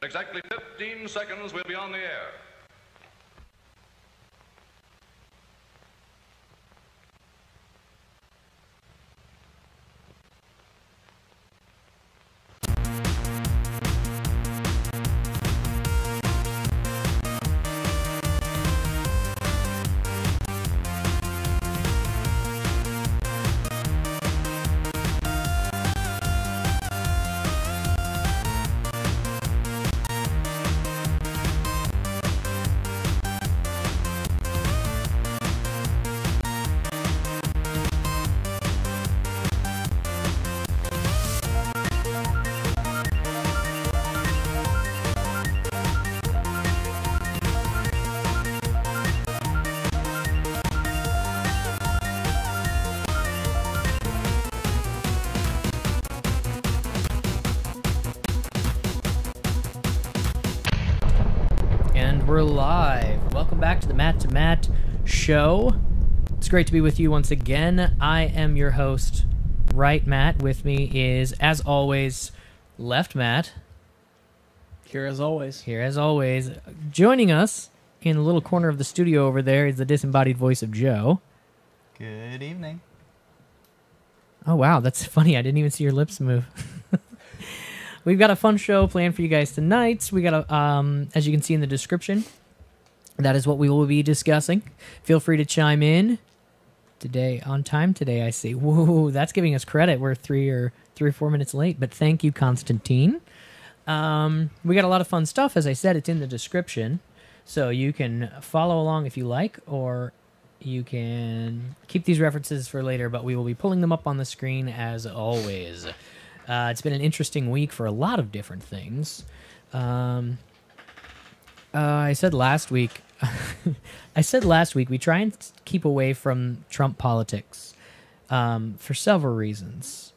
exactly 15 seconds, we'll be on the air. We're live. Welcome back to the Matt to Matt show. It's great to be with you once again. I am your host, Right Matt. With me is, as always, Left Matt. Here as always. Here as always. Joining us in the little corner of the studio over there is the disembodied voice of Joe. Good evening. Oh, wow. That's funny. I didn't even see your lips move. We've got a fun show planned for you guys tonight. We got a, as you can see in the description, that is what we will be discussing. Feel free to chime in today on time. Today, I see. Whoa, that's giving us credit. We're 3 or 4 minutes late, but thank you, Constantine. We got a lot of fun stuff. As I said, it's in the description, so you can follow along if you like, or you can keep these references for later. But we will be pulling them up on the screen as always. It's been an interesting week for a lot of different things. I said last week we try and keep away from Trump politics for several reasons,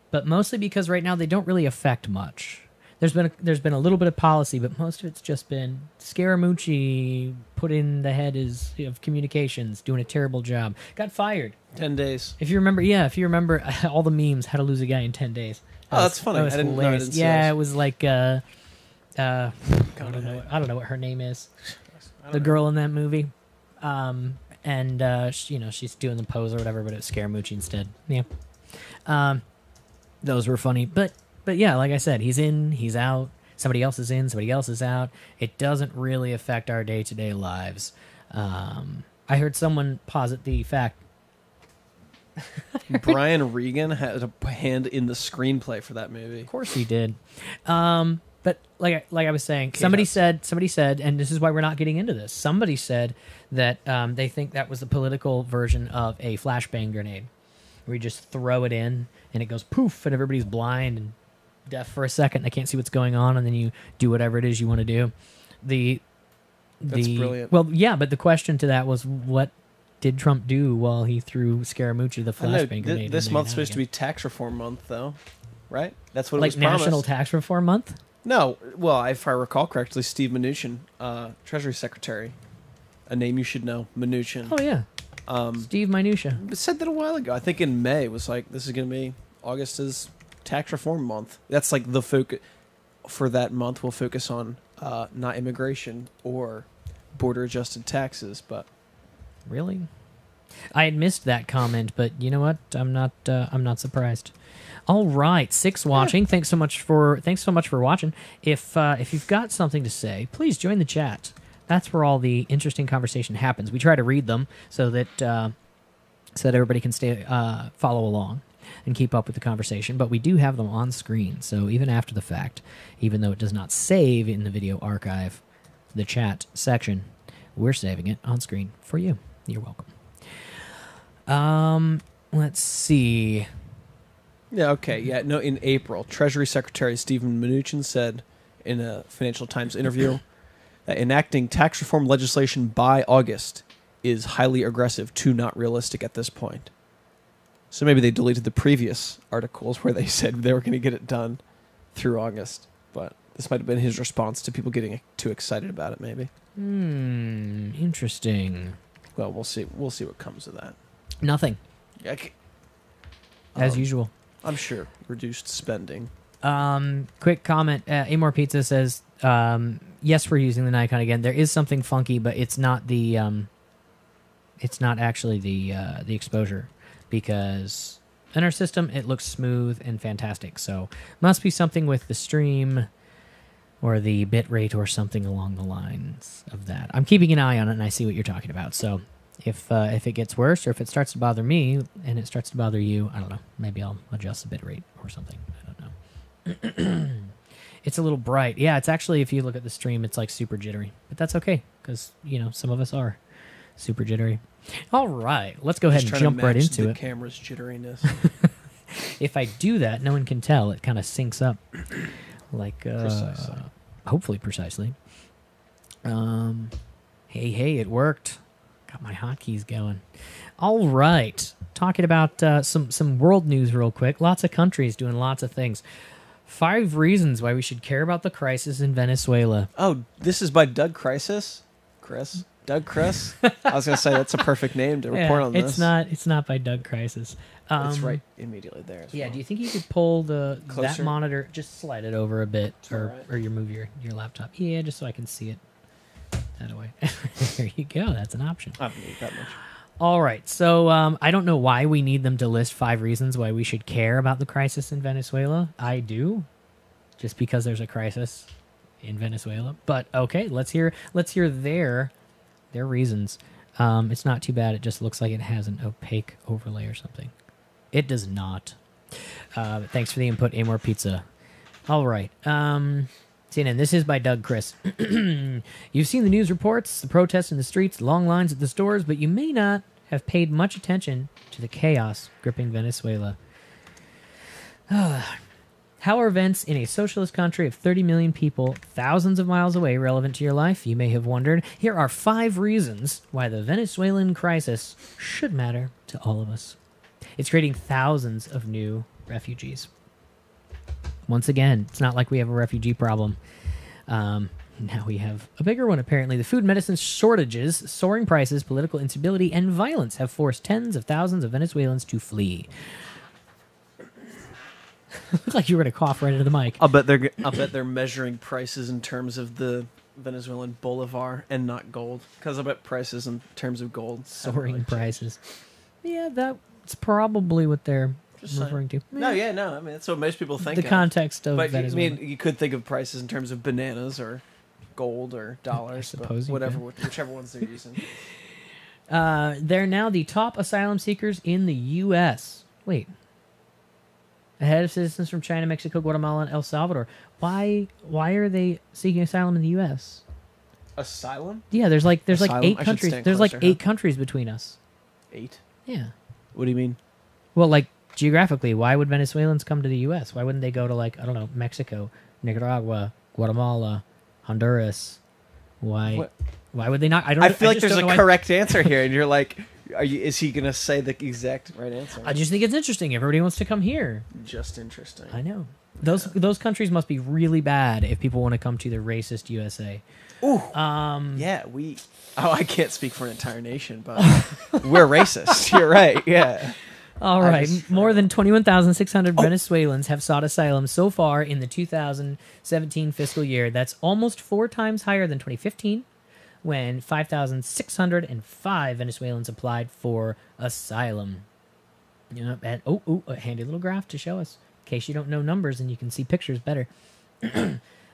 but mostly because right now they don't really affect much. There's been a little bit of policy, but most of it's just been Scaramucci put in the head of communications, doing a terrible job. Got fired. 10 days. If you remember all the memes, how to lose a guy in 10 days. That's funny. That was hilarious. Yeah, it was like I don't know what her name is. The girl in that movie. She's doing the pose or whatever, but it was Scaramucci instead. Yeah. Those were funny, but yeah, like I said, he's in, he's out. Somebody else is in, somebody else is out. It doesn't really affect our day-to-day lives. I heard someone posit the fact Brian Regan had a hand in the screenplay for that movie. Of course he did. But like I was saying, somebody said, and this is why we're not getting into this. Somebody said that they think that was the political version of a flashbang grenade, where you just throw it in and it goes poof, and everybody's blind and deaf for a second. They can't see what's going on, and then you do whatever it is you want to do. That's brilliant. Well, yeah, but the question to that was, what did Trump do while he threw Scaramucci the flashbang grenade? This month's supposed to be tax reform month, though, right? That's what it was promised. Like National Tax Reform Month? No. Well, if I recall correctly, Steve Mnuchin, Treasury Secretary, a name you should know, Mnuchin. Oh, yeah. Steve Minutia. Said that a while ago. I think in May it was like, this is going to be August is tax reform month. That's like the focus for that month. We'll focus on not immigration or border adjusted taxes, but really, I had missed that comment, but you know what? I'm not surprised. All right, Six watching. Yeah. Thanks so much for watching. If you've got something to say, please join the chat. That's where all the interesting conversation happens. We try to read them so that everybody can follow along and keep up with the conversation. But we do have them on screen, so even after the fact, even though it does not save in the video archive, the chat section, we're saving it on screen for you. You're welcome. Let's see. Yeah, okay. Yeah, no, in April, Treasury Secretary Stephen Mnuchin said in a Financial Times interview that enacting tax reform legislation by August is highly aggressive to not realistic at this point. So maybe they deleted the previous articles where they said they were going to get it done through August. But this might have been his response to people getting too excited about it, maybe. Interesting. Well, we'll see. We'll see what comes of that. Nothing. As usual. I'm sure. Reduced spending. Quick comment. Amor Pizza says, Yes, we're using the Nikon again. There is something funky, but it's not the it's not actually the exposure, because in our system it looks smooth and fantastic. So must be something with the stream or the bit rate or something along the lines of that. I'm keeping an eye on it, and I see what you're talking about. So if it gets worse, or if it starts to bother me and it starts to bother you, I don't know. Maybe I'll adjust the bit rate or something. I don't know. It's a little bright. Yeah, it's actually, if you look at the stream, it's like super jittery. But that's okay, because, some of us are super jittery. All right, let's go ahead and jump right into the it. camera's jitteriness. If I do that, no one can tell. It kind of syncs up. Like, Precisely. Hopefully precisely. Hey, it worked. Got my hotkeys going. All right. Talking about some world news real quick. Lots of countries doing lots of things. 5 reasons why we should care about the crisis in Venezuela. Oh, this is by Doug Crisis? Chris? Doug Chris? I was going to say that's a perfect name to report on this. It's not by Doug Crisis. It's right immediately there as well. Do you think you could pull that Closer? monitor, just slide it over a bit, or Alright. or you move your laptop? Yeah, just so I can see it that way. There you go. That's an option. I don't need that much. All right. So I don't know why we need them to list 5 reasons why we should care about the crisis in Venezuela. I do, just because there's a crisis in Venezuela. But okay, let's hear their reasons. It's not too bad. It just looks like it has an opaque overlay or something. It does not. Thanks for the input, Amor Pizza. All right. CNN, this is by Doug Chris. You've seen the news reports, the protests in the streets, long lines at the stores, but you may not have paid much attention to the chaos gripping Venezuela. How are events in a socialist country of 30 million people, thousands of miles away, relevant to your life? You may have wondered. Here are 5 reasons why the Venezuelan crisis should matter to all of us. It's creating thousands of new refugees. Once again, it's not like we have a refugee problem. Now we have a bigger one, apparently. The food and medicine shortages, soaring prices, political instability, and violence have forced tens of thousands of Venezuelans to flee. Looked like you were going to cough right into the mic. I'll bet they're measuring prices in terms of the Venezuelan bolivar and not gold. Because I bet prices in terms of gold. Soaring prices. Yeah, that's probably what they're referring to. No, I mean, that's what most people think The of. context of But Venezuela. you could think of prices in terms of bananas or gold or dollars. I suppose you whichever ones they're using. They're now the top asylum seekers in the U.S. Wait. Ahead of citizens from China, Mexico, Guatemala, and El Salvador. Why are they seeking asylum in the U.S.? Asylum? Yeah, there's like Asylum? 8 I should countries. stand There's like closer, 8 countries between us. 8? Yeah. What do you mean? Well, like geographically, why would Venezuelans come to the U.S.? Why wouldn't they go to, like, I don't know, Mexico, Nicaragua, Guatemala, Honduras? Why would they not? I feel like there's a correct. correct answer here, and you're like, is he going to say the exact right answer? I just think it's interesting. Everybody wants to come here. Just interesting. I know. Those countries must be really bad if people want to come to the racist USA. Ooh. Yeah, I can't speak for an entire nation, but we're racist. You're right. Yeah. All right. More than 21,600 Venezuelans have sought asylum so far in the 2017 fiscal year. That's almost 4 times higher than 2015, when 5,605 Venezuelans applied for asylum. And a handy little graph to show us. In case you don't know numbers and you can see pictures better.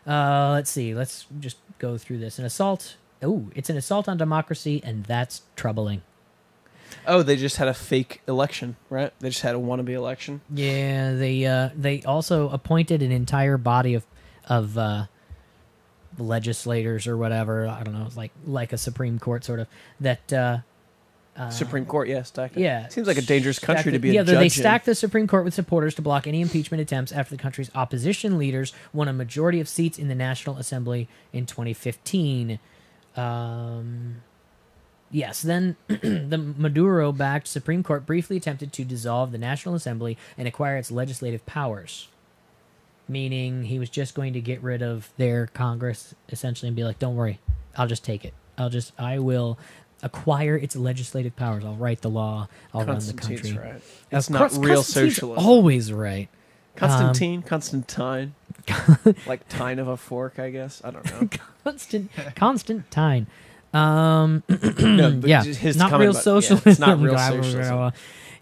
Let's see. Let's just go through this. An assault. It's an assault on democracy, and that's troubling. Oh, they just had a fake election, right? They just had a wannabe election. Yeah, they also appointed an entire body of legislators or whatever. I don't know, like a Supreme Court sort of that. Supreme Court, yes, stacked it. Yeah, Seems like a dangerous country to be a judge they in. stacked the Supreme Court with supporters to block any impeachment attempts after the country's opposition leaders won a majority of seats in the National Assembly in 2015. Yes, then the Maduro-backed Supreme Court briefly attempted to dissolve the National Assembly and acquire its legislative powers, meaning he was just going to get rid of their Congress, essentially, and be like, don't worry, I'll just take it. I will acquire its legislative powers. I'll write the law. I'll run the country. Right. That's not real Constantine's socialism. Always right. Constantine. Like tine of a fork, I guess. I don't know. constant tine. No, but Yeah, just his not comment real about- socialism. yeah, it's not real socialism.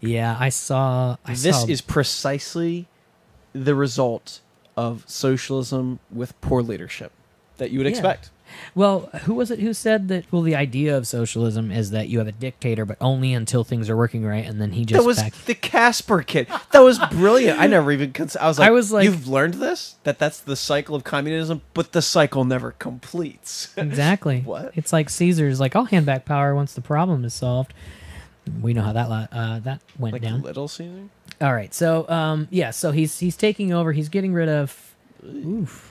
Yeah, I saw. This is precisely the result of socialism with poor leadership that you would Yeah. expect. Well, who was it who said that? Well, the idea of socialism is that you have a dictator, but only until things are working right, and then he just That was the Casper kid. That was brilliant. I never even. I was like, you've learned this? That's the cycle of communism, but the cycle never completes. Exactly. What? It's like Caesar's like, I'll hand back power once the problem is solved. We know how that went Like down. Little Caesar? All right, so so he's taking over. He's getting rid of. Oof.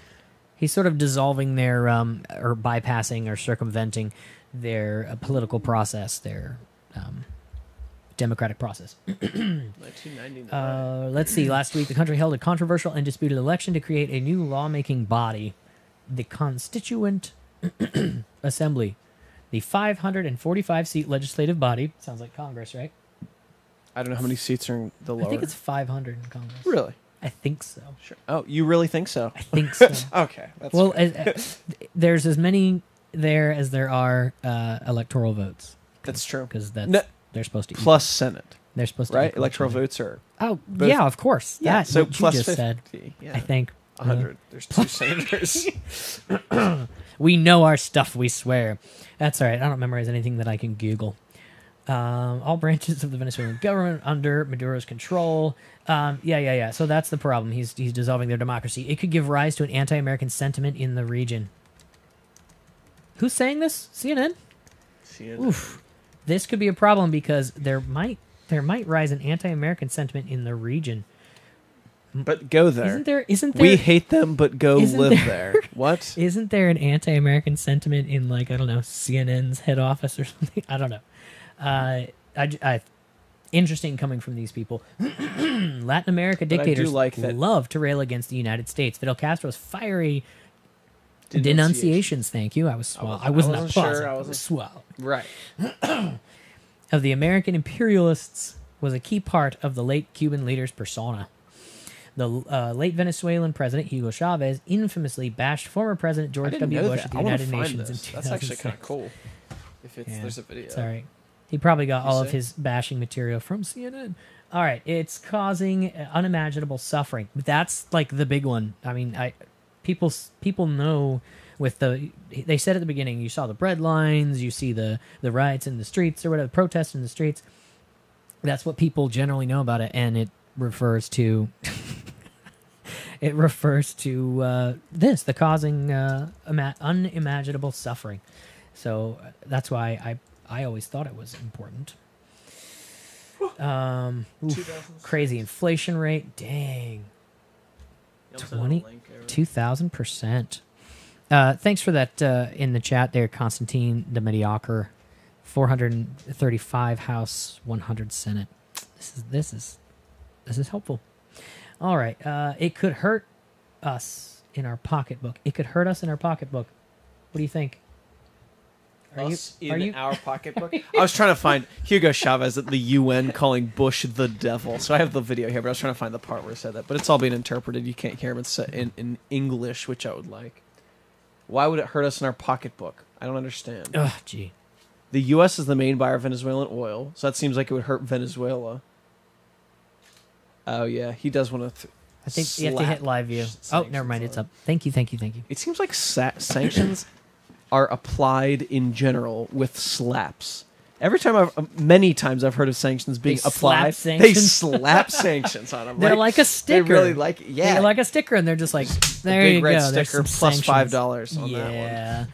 He's sort of dissolving their or bypassing or circumventing their political process, their democratic process. 1999. Let's see. Last week, the country held a controversial and disputed election to create a new lawmaking body, the Constituent Assembly, the 545-seat legislative body. Sounds like Congress, right? I don't know how many seats are in the lower. I think it's 500 in Congress. Really? I think so. Sure. Oh, you really think so? I think so. Okay. That's Well, fair. there's as many there as there are electoral votes. That's true. Because No, they're supposed to plus Senate, they're supposed to right? equal Electoral each other. votes are Oh, both- yeah, of course. That's so what plus you just 50. said. Yeah. I think 100. There's two senators. we know our stuff. We swear. That's all right. I don't memorize anything that I can Google. All branches of the Venezuelan government under Maduro's control. Yeah. So that's the problem. He's dissolving their democracy. It could give rise to an anti-American sentiment in the region. Who's saying this? CNN? Oof. This could be a problem because there might rise an anti-American sentiment in the region. But go there. Isn't there We hate them, but go Isn't live there- there. What? Isn't there an anti-American sentiment in, like, I don't know, CNN's head office or something? I don't know. Interesting coming from these people. Latin America But I do dictators like that- love to rail against the United States. Fidel Castro's fiery denunciations. Thank you. I was wasn't applause. sure. I I wasn't- was swell. Right. Of the American imperialists was a key part of the late Cuban leader's persona. The late Venezuelan president Hugo Chavez infamously bashed former President I George didn't W. know Bush that. at the I want to United find Nations this. in That's actually 2006. kind of cool. If Yeah, there's a video. it's all right. He probably got all of say? his bashing material from CNN. All right, it's causing unimaginable suffering. That's like the big one. I mean, people know with they said at the beginning, you saw the bread lines, you see the riots in the streets or whatever, protests in the streets. That's what people generally know about it, and it refers to this, the causing unimaginable suffering. So that's why I always thought it was important. Crazy inflation rate. Dang. 2,000%. Thanks for that in the chat there, Constantine the Mediocre. 435 House, 100 Senate. This is helpful. All right. It could hurt us in our pocketbook. It could hurt us in our pocketbook. What do you think? Our pocketbook. I was trying to find Hugo Chavez at the UN calling Bush the devil. So I have the video here, but I was trying to find the part where it said that. But it's all being interpreted. You can't hear him. It's set in English, which I would like. Why would it hurt us in our pocketbook? I don't understand. Ugh, gee. The U.S. is the main buyer of Venezuelan oil, so that seems like it would hurt Venezuela. Oh, yeah. He does want to... I think you have to hit live view. Oh, never mind. It's up. Thank you. It seems like sanctions are applied in general with slaps. Many times I've heard of sanctions being applied. They slap sanctions on them. They're like a sticker. They really like, yeah. They're like a sticker, and they're just like, there big you red go. There's sticker some plus sanctions. $5 on that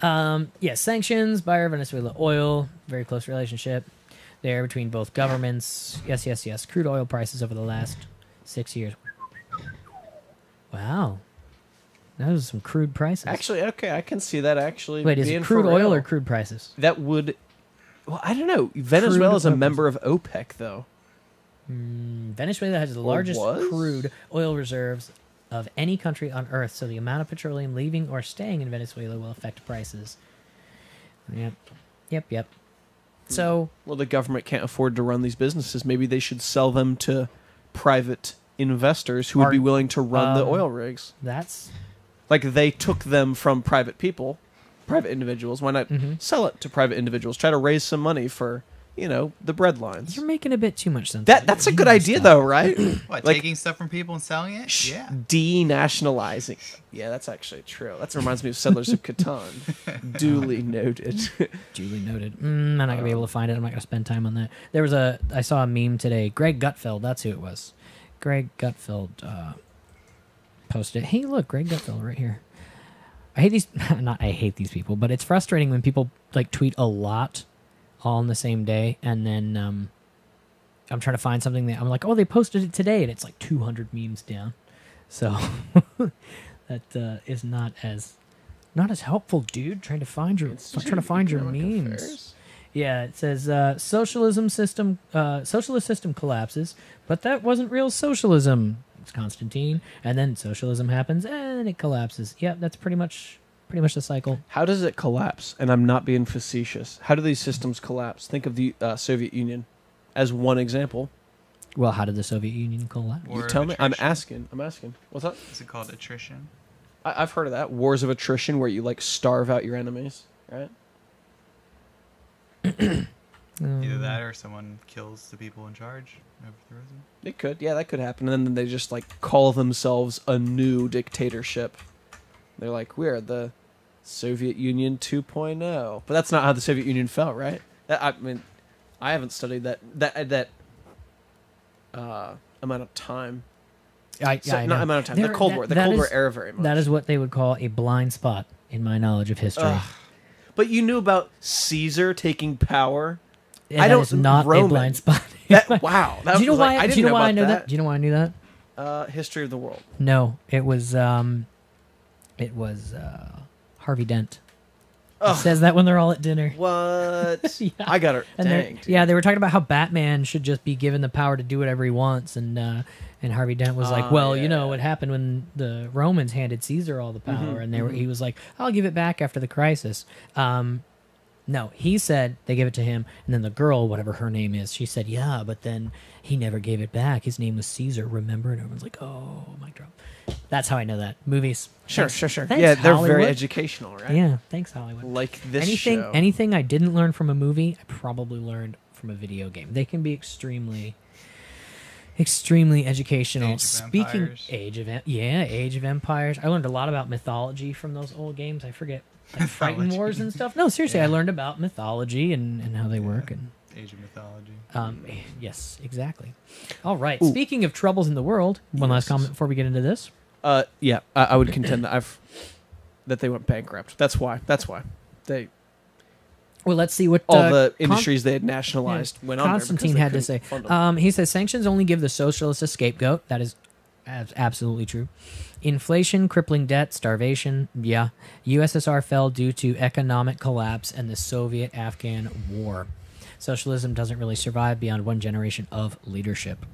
one. Yeah, sanctions, buyer Venezuela oil, very close relationship there between both governments. Yes. Crude oil prices over the last 6 years. Wow. Those are some crude prices. Actually, okay, I can see that actually. Wait, is it crude oil or crude prices? That would... Well, I don't know. Venezuela is a member of OPEC, though. Venezuela has the largest crude oil reserves of any country on Earth, so the amount of petroleum leaving or staying in Venezuela will affect prices. Yep. So... Well, the government can't afford to run these businesses. Maybe they should sell them to private investors who would be Are- willing to run the oil rigs. That's Like they took them from private people, private individuals. Why not sell it to private individuals? Try to raise some money for, the bread lines. you're making a bit too much sense. That's a good idea, though, right? What, Like- taking stuff from people and selling it? Yeah. Denationalizing. Yeah, that's actually true. That reminds me of Settlers of Catan. Duly noted. Duly noted. I'm not gonna be able to find it. I'm not gonna spend time on that. I saw a meme today. Greg Gutfeld. That's who it was. Greg Gutfeld posted it. Hey, look, Greg Gutfeld right here. I hate these. Not I hate these people, but it's frustrating when people like tweet a lot all in the same day, and then I'm trying to find something that I'm like, oh, they posted it today, and it's like 200 memes down. So that is not as helpful, dude. Trying to find your memes. Yeah, it says socialist system collapses, but that wasn't real socialism. It's Constantine, and then socialism happens and it collapses. Yeah, that's pretty much the cycle. How does it collapse? And I'm not being facetious. How do these systems collapse? Think of the Soviet Union as one example. Well, how did the Soviet Union collapse? War You of tell me. I'm attrition. asking. What's that? Is it called attrition? I've heard of that. Wars of attrition, where you like starve out your enemies, right? Either that or someone kills the people in charge, overthrows them. It could. Yeah, that could happen. And then they just like call themselves a new dictatorship. They're like, we're the Soviet Union 2.0. But that's not how the Soviet Union felt, right? I mean, I haven't studied that amount of time. Not amount of time. The Cold War era very much. That is what they would call a blind spot in my knowledge of history. But you knew about Caesar taking power. That is not a blind spot. Wow. Do you know why? I Do you know why I know about that? Do you know why I knew that? History of the world. No, it was Harvey Dent. It says that when they're all at dinner. What? Yeah. I got her. And Dang. Dude. yeah, they were talking about how Batman should just be given the power to do whatever he wants, and Harvey Dent was like, "Well, you know what happened when the Romans handed Caesar all the power, and he was like, I'll give it back after the crisis." No, he said they gave it to him, and then the girl, whatever her name is, she said, "Yeah, but then he never gave it back. His name was Caesar, remember?" And everyone's like, "Oh, mic drop." That's how I know that. Movies. Sure. Thanks, Yeah, they're very Hollywood. educational, right? Yeah, thanks Hollywood. Like this show. Anything I didn't learn from a movie, I probably learned from a video game. They can be extremely educational. Age of Empires. I learned a lot about mythology from those old games. I forget, like Frighten Wars and stuff. No, seriously, I learned about mythology and how they work. And Age of mythology. yes, exactly. All right. Ooh. Speaking of troubles in the world, one last comment before we get into this. Yeah, I would contend that they went bankrupt. That's why they. Well, let's see what all the industries they had nationalized went on. Constantine had to say. He says sanctions only give the socialists a scapegoat. That is absolutely true. Inflation, crippling debt, starvation. Yeah, USSR fell due to economic collapse and the Soviet-Afghan war. Socialism doesn't really survive beyond one generation of leadership.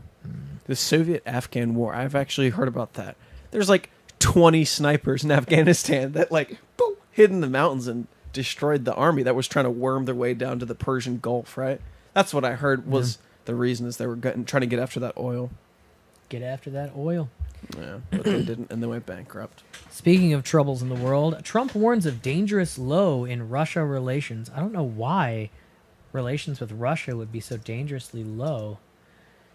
The Soviet-Afghan war. I've actually heard about that. There's like 20 snipers in Afghanistan that like hid in the mountains and destroyed the army that was trying to worm their way down to the Persian Gulf, right? That's what I heard was the reason is they were trying to get after that oil. Get after that oil. Yeah, but they didn't, and they went bankrupt. Speaking of troubles in the world, Trump warns of dangerous low in Russia relations. I don't know why relations with Russia would be so dangerously low,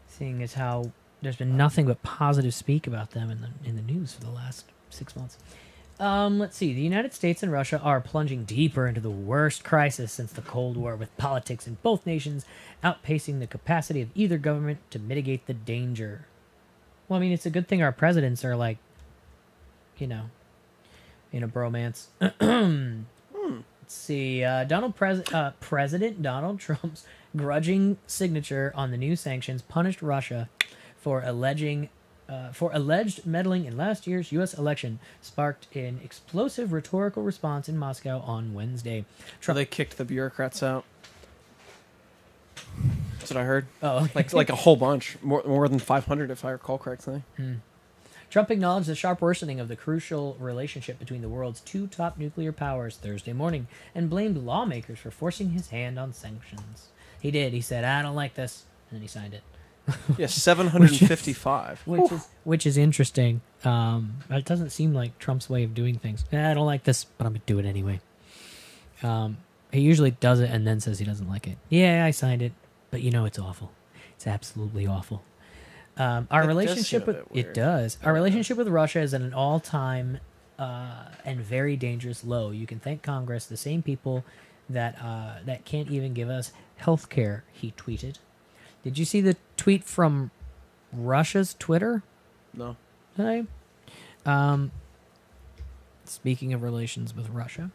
seeing as how there's been nothing but positive speak about them in the news for the last 6 months. Let's see. The United States and Russia are plunging deeper into the worst crisis since the Cold War, with politics in both nations outpacing the capacity of either government to mitigate the danger. Well, I mean, it's a good thing our presidents are like, in a bromance. Let's see. President Donald Trump's grudging signature on the new sanctions punished Russia for alleged meddling in last year's U.S. election, sparked an explosive rhetorical response in Moscow on Wednesday. Trump, they kicked the bureaucrats out. That's what I heard. Oh, okay. like a whole bunch, more than 500, if I recall correctly. Trump acknowledged the sharp worsening of the crucial relationship between the world's two top nuclear powers Thursday morning and blamed lawmakers for forcing his hand on sanctions. He did. He said, "I don't like this," and then he signed it. Yeah, 755. which is interesting. It doesn't seem like Trump's way of doing things. I don't like this, but I'm gonna do it anyway. He usually does it and then says he doesn't like it. Yeah, I signed it, but it's awful. It's absolutely awful. Our relationship with Our relationship with Russia is at an all-time and very dangerous low. You can thank Congress, the same people that can't even give us health care. He tweeted. Did you see the tweet from Russia's Twitter No. today? Speaking of relations with Russia,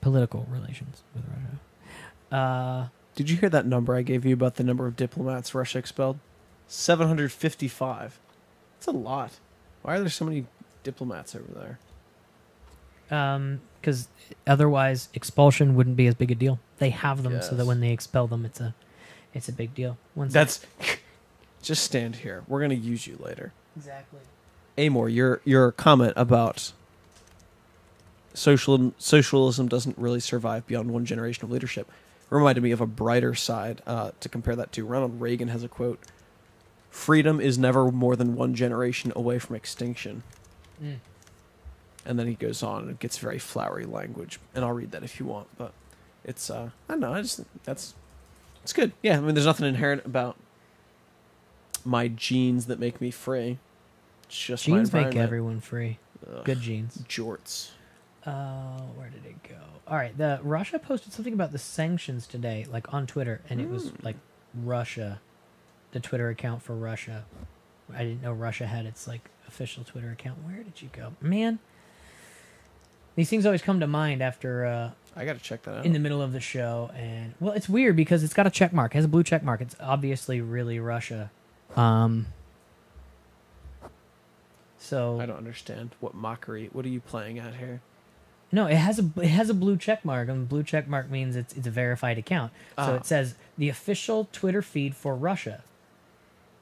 political relations with Russia. Did you hear that number I gave you about the number of diplomats Russia expelled? 755. That's a lot. Why are there so many diplomats over there? Because otherwise expulsion wouldn't be as big a deal. They have them so that Yes. when they expel them, it's a big deal. Just stand here. We're gonna use you later. Exactly. Amor, your comment about socialism doesn't really survive beyond one generation of leadership reminded me of a brighter side to compare that to. Ronald Reagan has a quote: "Freedom is never more than one generation away from extinction." Mm. And then he goes on and it gets very flowery language, and I'll read that if you want. But it's I don't know. It's good. Yeah, I mean, there's nothing inherent about my genes that make me free. It's just my Genes make environment. everyone free. Ugh, Good genes. jorts. Where did it go? All right, the Russia posted something about the sanctions today, like on Twitter, and it was like Russia, the Twitter account for Russia. I didn't know Russia had its like official Twitter account. Where did you go, man? These things always come to mind after I gotta check that out. in the middle of the show, and well, it's weird because it's got a check mark. It has a blue check mark. It's obviously really Russia. So I don't understand what mockery. What are you playing at here? no, it has a blue check mark, and the blue check mark means it's a verified account. So Ah. it says the official Twitter feed for Russia,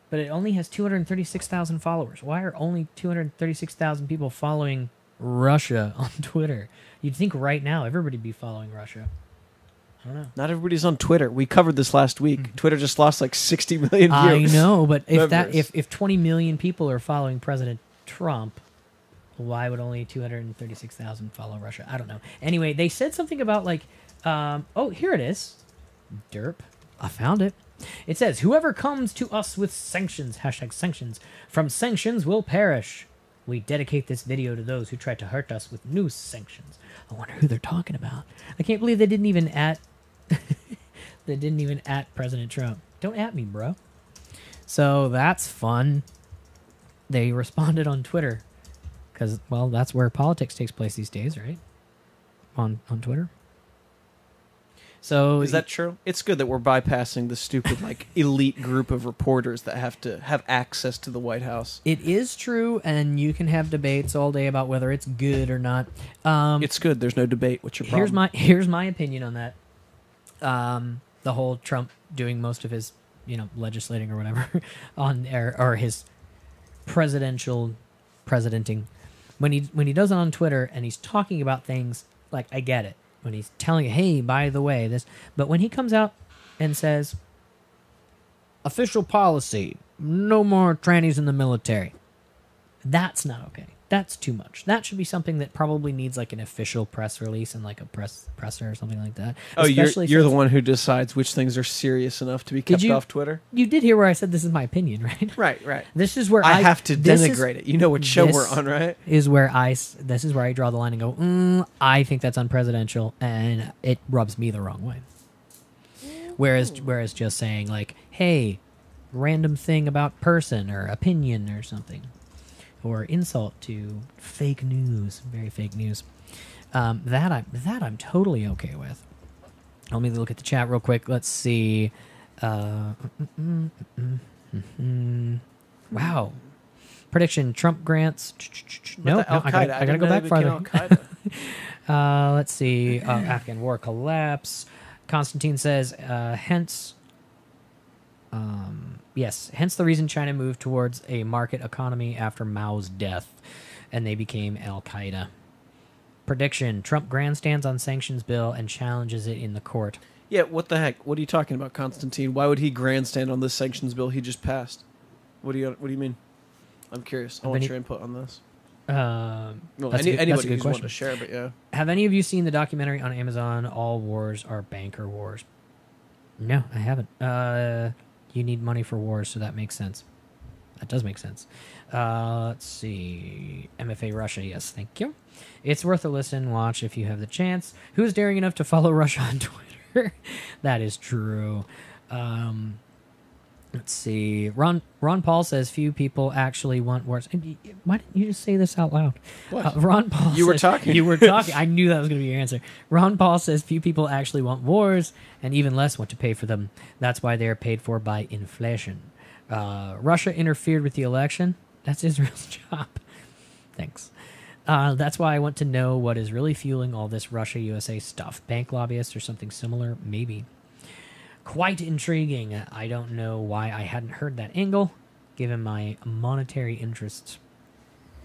but it only has 236,000 followers. Why are only 236,000 people following Russia on Twitter? You'd think right now everybody'd be following Russia. I don't know. Not everybody's on Twitter. We covered this last week. Twitter just lost like 60 million I views. know, but Members. if 20 million people are following President Trump, why would only 236,000 follow Russia? I don't know. Anyway, they said something about like, oh, here it is. Derp. I found it. It says, whoever comes to us with sanctions, #sanctions, from sanctions will perish. We dedicate this video to those who tried to hurt us with new sanctions. I wonder who they're talking about. I can't believe they didn't even at President Trump. Don't at me, bro. So that's fun. They responded on Twitter because, well, that's where politics takes place these days, right? On Twitter. So Is that true? It's good that we're bypassing the stupid like elite group of reporters that have to have access to the White House. it is true, and you can have debates all day about whether it's good or not. It's good. There's no debate. What's your problem? Here's my opinion on that. The whole Trump doing most of his, legislating or whatever on air, or his presidenting. When he does it on Twitter and he's talking about things, like, I get it. When he's telling you, hey, by the way, this, but when he comes out and says, official policy, no more trannies in the military, that's not okay. That's too much. That should be something that probably needs like an official press release and like a presser or something like that. Oh, you're Especially the since- one who decides which things are serious enough to be kept off Twitter? You did hear where I said this is my opinion, right? Right. This is where I have to this denigrate it. You know what show this we're on, right? Is where this is where I draw the line and go, I think that's unpresidential, and it rubs me the wrong way. Whereas just saying like, hey, random thing about person or opinion or something, or insult to fake news, very fake news, that I'm totally okay with. Let me look at the chat real quick. Let's see. Wow. Prediction: Trump grants. No, I gotta go back farther. Let's see. Afghan war collapse. Constantine says, hence the reason China moved towards a market economy after Mao's death, and they became Al-Qaeda. Prediction: Trump grandstands on sanctions bill and challenges it in the court. Yeah, what the heck? What are you talking about, Constantine? Why would he grandstand on this sanctions bill he just passed? What do you mean? I'm curious. I want your input on this. Well, Anybody that's a good who's willing question. to share, but yeah. Have any of you seen the documentary on Amazon, All Wars Are Banker Wars? No, I haven't. You need money for wars, so that makes sense. That does make sense. Let's see. MFA Russia, yes, thank you. It's worth a listen, watch if you have the chance. Who's daring enough to follow Russia on Twitter? That is true. Let's see. Ron Paul says few people actually want wars. Why didn't you just say this out loud? What? Ron Paul. You were talking. You were talking. I knew that was going to be your answer. Ron Paul says few people actually want wars, and even less want to pay for them. That's why they are paid for by inflation. Russia interfered with the election. That's Israel's job. Thanks. That's why I want to know what is really fueling all this Russia-USA stuff. Bank lobbyists or something similar? Maybe. Quite intriguing. I don't know why I hadn't heard that angle, given my monetary interests.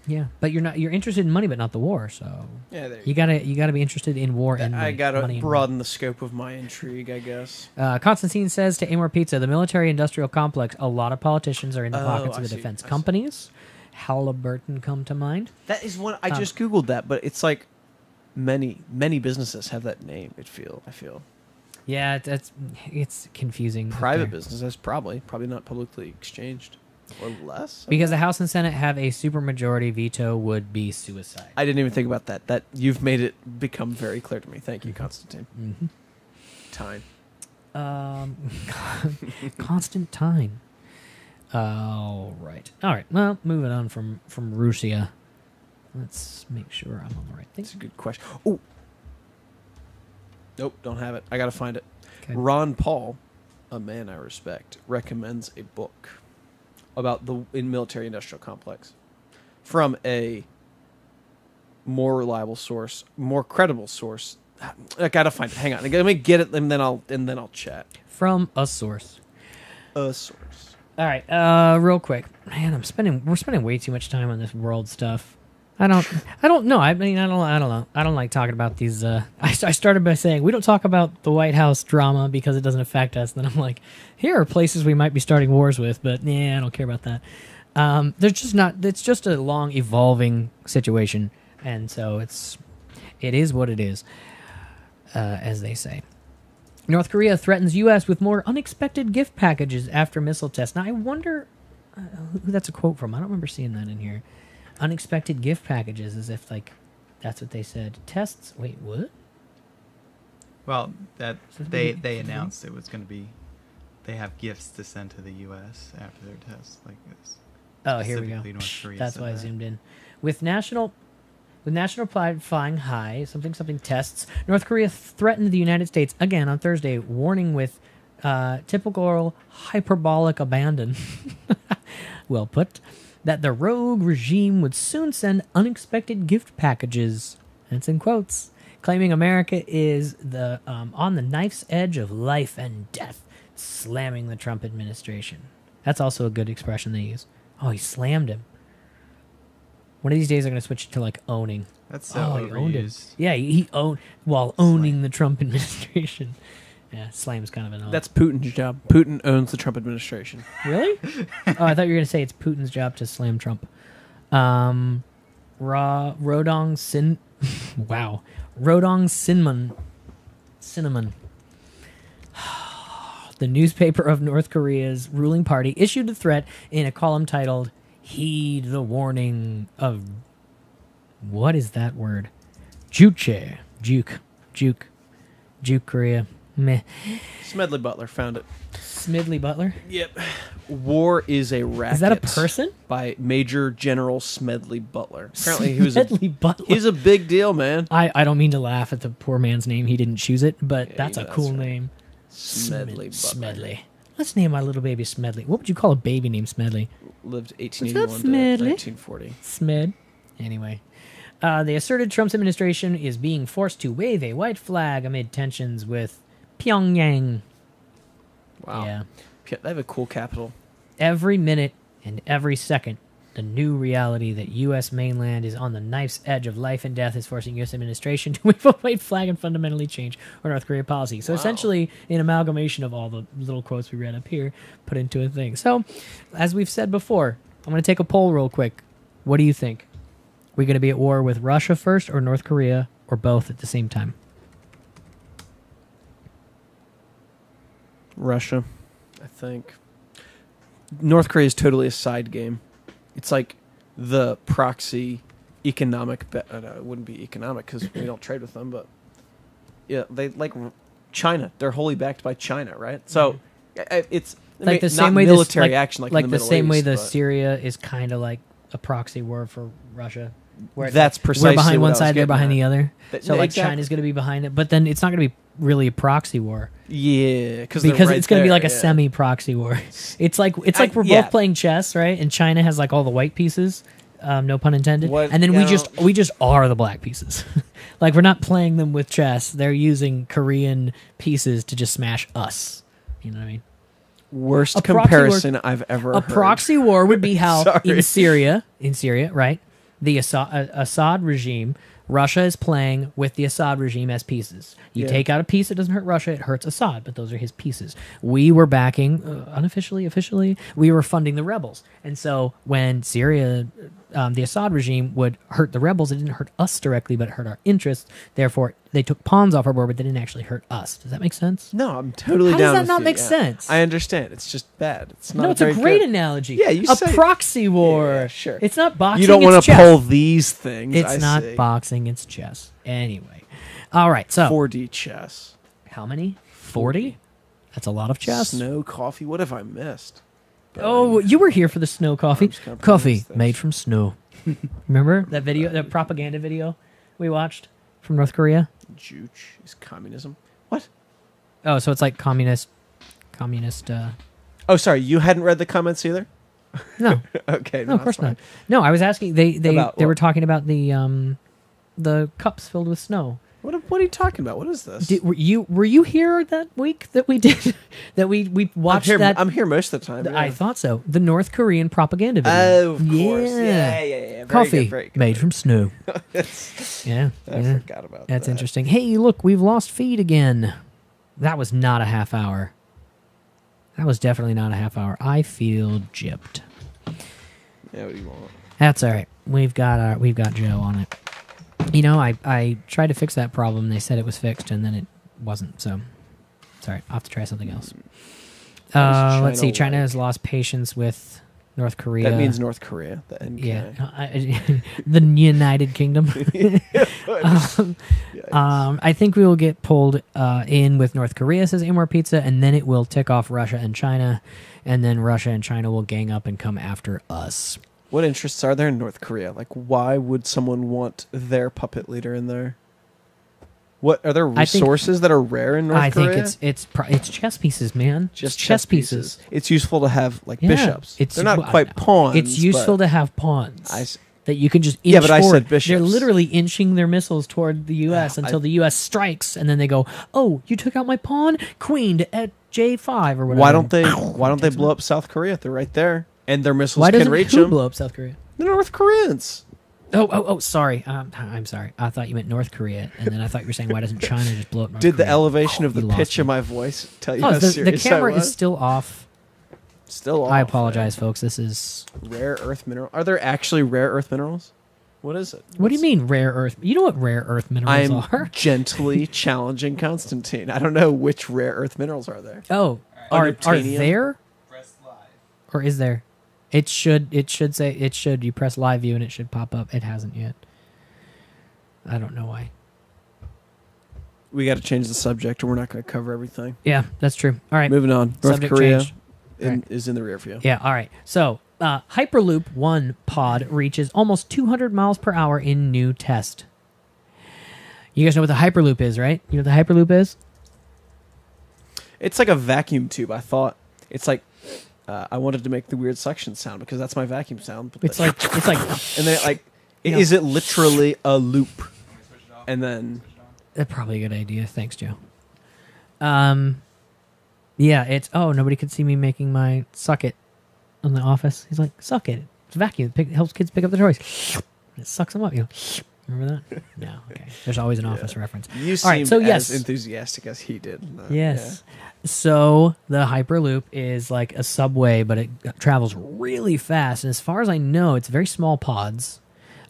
Yeah, but you're interested in money, but not the war. So Yeah, there you gotta be interested in war and I gotta money and broaden the scope of my intrigue, I guess. Constantine says to Amor Pizza, the military-industrial complex. A lot of politicians are in the pockets of I the see, defense I see. companies. Halliburton come to mind. That is one I just googled that, but it's like many businesses have that name. I feel Yeah, it's confusing. up private there. businesses probably not publicly exchanged or less. Because the House and Senate have a supermajority, veto would be suicide. I didn't even think about that. That you've made it become very clear to me. Thank you, Constantine. Mm-hmm. Time. Constant time. All right. Well, moving on from Russia. Let's make sure I'm on the right thing. That's a good question. Oh, nope, don't have it. I gotta find it. Okay. Ron Paul, a man I respect, recommends a book about the military-industrial complex from a more reliable source, more credible source. I gotta find it. Hang on, let me get it, and then I'll chat. From a source. A source. All right. Real quick, man. We're spending way too much time on this world stuff. I don't know. I mean, I don't know. I don't like talking about these. I started by saying we don't talk about the White House drama because it doesn't affect us. Then I'm like, here are places we might be starting wars with, but yeah, I don't care about that. There's just not. It's just a long evolving situation, and so it is what it is, as they say. North Korea threatens U.S. with more unexpected gift packages after missile test. Now I wonder who that's a quote from. I don't remember seeing that in here. Unexpected gift packages, as if like that's what they said. Tests. Wait, what? Well, that So they they- announced it was going to be. They have gifts to send to the U.S. after their tests like this. Oh, here we go. Specifically North Korea That's said why I that. zoomed in. With national pride flying high, something tests. North Korea threatened the United States again on Thursday, warning with typical hyperbolic abandon. Well put. That the rogue regime would soon send unexpected gift packages. That's in quotes. Claiming America is on the knife's edge of life and death, slamming the Trump administration. That's also a good expression they use. Oh, he slammed him. One of these days, I'm going to switch it to like owning. That's so He owned him. overused. Yeah, he owned while owning the Trump administration. Yeah, slam's kind of an odd. That's Putin's job. Putin owns the Trump administration. Really? Oh, I thought you were going to say it's Putin's job to slam Trump. Rodong Cinnamon. The newspaper of North Korea's ruling party issued a threat in a column titled "Heed the Warning of..." What is that word? Juke Korea. Meh. Smedley Butler found it. Smedley Butler? Yep. War is a racket. Is that a person? By Major General Smedley Butler. Apparently he was Smedley Butler. he's a big deal, man. I don't mean to laugh at the poor man's name. He didn't choose it, but Yeah, that's you a know cool that's right. name. Smedley Butler. Smedley. Let's name our little baby Smedley. What would you call a baby named Smedley? Lived What's 1881 up, to Smedley? 1940. Smed. Anyway. They asserted Trump's administration is being forced to wave a white flag amid tensions with Pyongyang. Wow. Yeah. They have a cool capital. Every minute and every second, The new reality that U.S. mainland is on the knife's edge of life and death is forcing U.S. administration to wave a white flag and fundamentally change our North Korea policy. So essentially, an amalgamation of all the little quotes we read up here put into a thing. So, as we've said before, I'm going to take a poll real quick. What do you think? We going to be at war with Russia first or North Korea or both at the same time? Russia, I think. North Korea is totally a side game. It's like the proxy economic... it wouldn't be economic because we don't trade with them, but... Yeah, they like China. They're wholly backed by China, right? So, it's like the not same way military action like in the the Middle same way East, the but Syria is kind of like a proxy war for Russia. Where it's that's like, precisely we're behind what one I was side, they're getting behind at. the other. So like Exactly. China's going to be behind it, but then it's not going to be really a proxy war Yeah, because right it's going to be there, like a yeah. semi-proxy war. It's like we're yeah. both playing chess, right? And China has like all the white pieces, no pun intended, What- and then yeah. we just are the black pieces. Like we're not playing them with chess; they're using Korean pieces to just smash us. You know what I mean? Worst A proxy comparison I've ever A heard. proxy war would be how Sorry. in Syria, right? The Assad regime, Russia is playing with the Assad regime as pieces. You Yeah. take out a piece, it doesn't hurt Russia, it hurts Assad, but those are his pieces. We were backing, unofficially, officially, we were funding the rebels. And so when Syria, the Assad regime would hurt the rebels, it didn't hurt us directly, but it hurt our interests. Therefore, they took pawns off our board, but they didn't actually hurt us. Does that make sense? No, I'm totally How down does that with not you, make yeah. sense? I understand. It's just bad. It's not No, it's a very great good. analogy. Yeah, you a say- proxy war. Yeah, sure. It's not boxing. You don't want to pull these things. It's I not see. boxing. It's chess. Anyway, all right. So 4D chess. how many? 40? That's a lot of chess. Snow coffee. What have I missed? Oh, you were here for the snow coffee. I'm just gonna Coffee pronounce this. made from snow. Remember that video, that propaganda video we watched from North Korea? Juche is communism. What? Oh, so it's like communist. Oh, sorry. You hadn't read the comments either. No, Okay. no, of course not. No, I was asking. They About were what? talking about the cups filled with snow. What are you talking about? What is this? Were you here that week that we did that we watched that? I'm here most of the time. I yeah. thought so. The North Korean propaganda video. Oh, of course. Yeah. Very Coffee good, very good. made from snow. Yeah, I yeah. forgot about that. That's interesting. Hey, look, we've lost feed again. That was not a half hour. That was definitely not a half hour. I feel gypped. Yeah, what do you want? That's all right. We've got Joe on it. You know, I tried to fix that problem. They said it was fixed, and then it wasn't. So, sorry. I'll have to try something else. Let's see. China has lost patience with North Korea. That means North Korea. The NK. Yeah, the United Kingdom. I think we will get pulled in with North Korea, says Amor Pizza, and then it will tick off Russia and China, and then Russia and China will gang up and come after us. What interests are there in North Korea? Like, why would someone want their puppet leader in there? What are there resources that are rare in North Korea? I think it's chess pieces, man. Just It's chess pieces. It's useful to have like Yeah, bishops. They're not quite pawns. It's useful but to have pawns. I s- that you can just inch Yeah, but I forward. said bishops. They're literally inching their missiles toward the U.S. Yeah, until the U.S. strikes, and then they go, "Oh, you took out my pawn, queen at J5 or whatever." Why don't they blow up South Korea? They're right there, and their missiles Why can doesn't reach who them. blow up South Korea? The North Koreans. Oh, sorry. I'm sorry. I thought you meant North Korea, and then I thought you were saying, why doesn't China just blow up North Did Korea? the elevation of the You lost pitch me. of my voice tell you Oh, how the serious camera I was? is still off. Still off. I apologize, folks. This is... Rare earth mineral. Are there actually rare earth minerals? What is it? What do you mean rare earth? You know what rare earth minerals I'm are? gently challenging Constantine. I don't know which rare earth minerals are there. Oh, are Unobtainium? there? Press live. Or is there? It should say it should. You press live view and it should pop up. It hasn't yet. I don't know why. We got to change the subject, or we're not going to cover everything. Yeah, that's true. All right. Moving on. North Subject Korea changed. Right. is in the rear view. Yeah, all right. So, Hyperloop 1 pod reaches almost 200 miles per hour in new test. You guys know what the Hyperloop is, right? You know what the Hyperloop is? It's like a vacuum tube. I thought it's like I wanted to make the weird suction sound because that's my vacuum sound. But It's like and then like You know- is it literally a loop? And then that's probably a good idea. Thanks, Joe. Yeah, it's nobody could see me making my suck it on the office. He's like, suck it. It's a vacuum. It helps kids pick up their toys. It sucks them up. You know? Remember that? No. Okay. There's always an Office reference. You All right, seemed so as yes. enthusiastic as he did. Yes. So the Hyperloop is like a subway, but it travels really fast. And as far as I know, it's very small pods.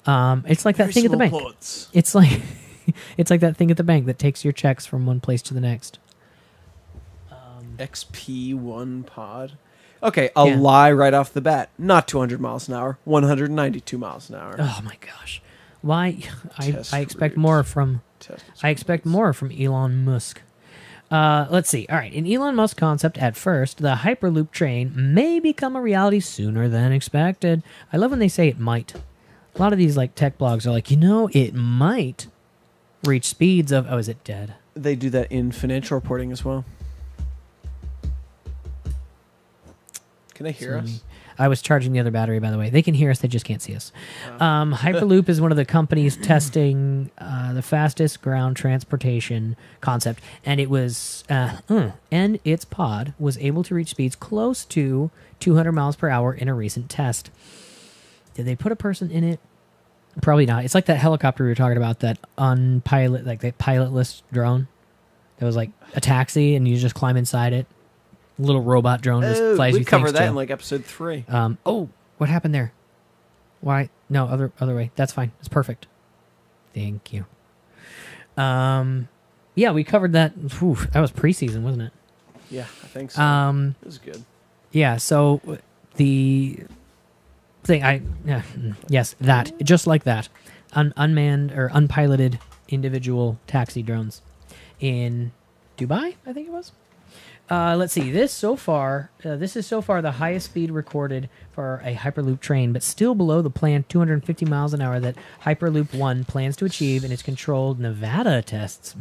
It's like that thing at the bank. It's like it's like that thing at the bank that takes your checks from one place to the next. XP1 pod. Okay, I'll lie right off the bat. Not 200 miles an hour. 192 miles an hour. Oh my gosh! Why? I expect more from. I expect more from Elon Musk. Let's see. All right. In Elon Musk's concept, at first, the Hyperloop train may become a reality sooner than expected. I love when they say it might. A lot of these like tech blogs are like, it might reach speeds of. Oh, is it dead? They do that in financial reporting as well. Can they hear us? I was charging the other battery, by the way. They can hear us, they just can't see us. Hyperloop is one of the companies testing the fastest ground transportation concept, and it was and its pod was able to reach speeds close to 200 miles per hour in a recent test. Did they put a person in it? Probably not. It's like that helicopter we were talking about, that that pilotless drone. That was like a taxi, and you just climb inside it. Little robot drone just flies you. We covered that in like episode 3. What happened there? Why? No, other way. That's fine. It's perfect. Thank you. Yeah, we covered that. Whew, that was preseason, wasn't it? Yeah, I think so. It was good. Yeah. So the thing, yes, that just like that, unmanned or unpiloted individual taxi drones in Dubai, I think it was. Let's see. This is so far the highest speed recorded for a Hyperloop train, but still below the planned 250 miles an hour that Hyperloop 1 plans to achieve in its controlled Nevada tests.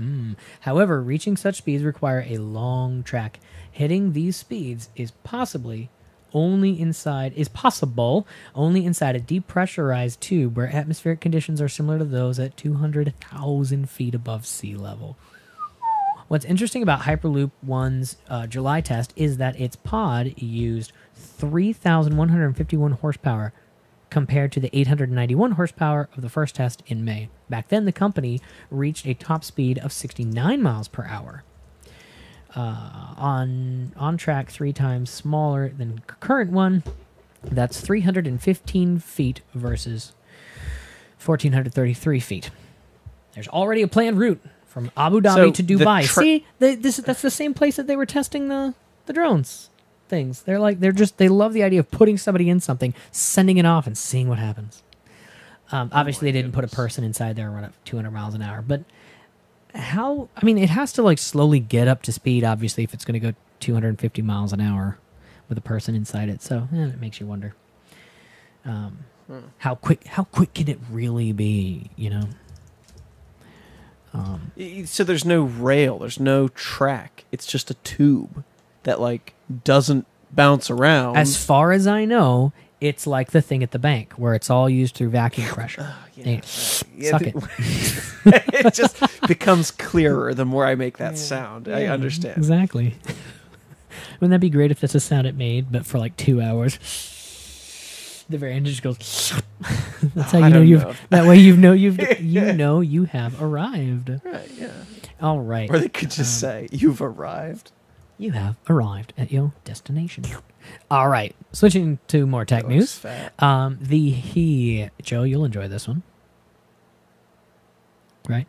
However, reaching such speeds require a long track. Hitting these speeds is possible only inside a deep pressurized tube where atmospheric conditions are similar to those at 200,000 feet above sea level. What's interesting about Hyperloop 1's July test is that its pod used 3,151 horsepower compared to the 891 horsepower of the first test in May. Back then, the company reached a top speed of 69 miles per hour. On track 3 times smaller than current one, that's 315 feet versus 1,433 feet. There's already a planned route from Abu Dhabi to Dubai. See, that's the same place that they were testing the drones things. They love the idea of putting somebody in something, sending it off, and seeing what happens. Obviously, they didn't put a person inside there and run up 200 miles an hour. But how? I mean, it has to like slowly get up to speed. Obviously, if it's going to go 250 miles an hour with a person inside it, so it makes you wonder how quick can it really be? So there's no rail, there's no track. It's just a tube that like doesn't bounce around. As far as I know, it's like the thing at the bank where it's all used through vacuum pressure. Suck it. It just becomes clearer the more I make that sound. I understand. Exactly. Wouldn't that be great if that's a sound it made, but for like 2 hours? The very end just goes. That's how you know That way you know you have arrived. Right. Yeah. All right. Or they could just say you've arrived. You have arrived at your destination. All right. Switching to more tech news. Joe, you'll enjoy this one. Right?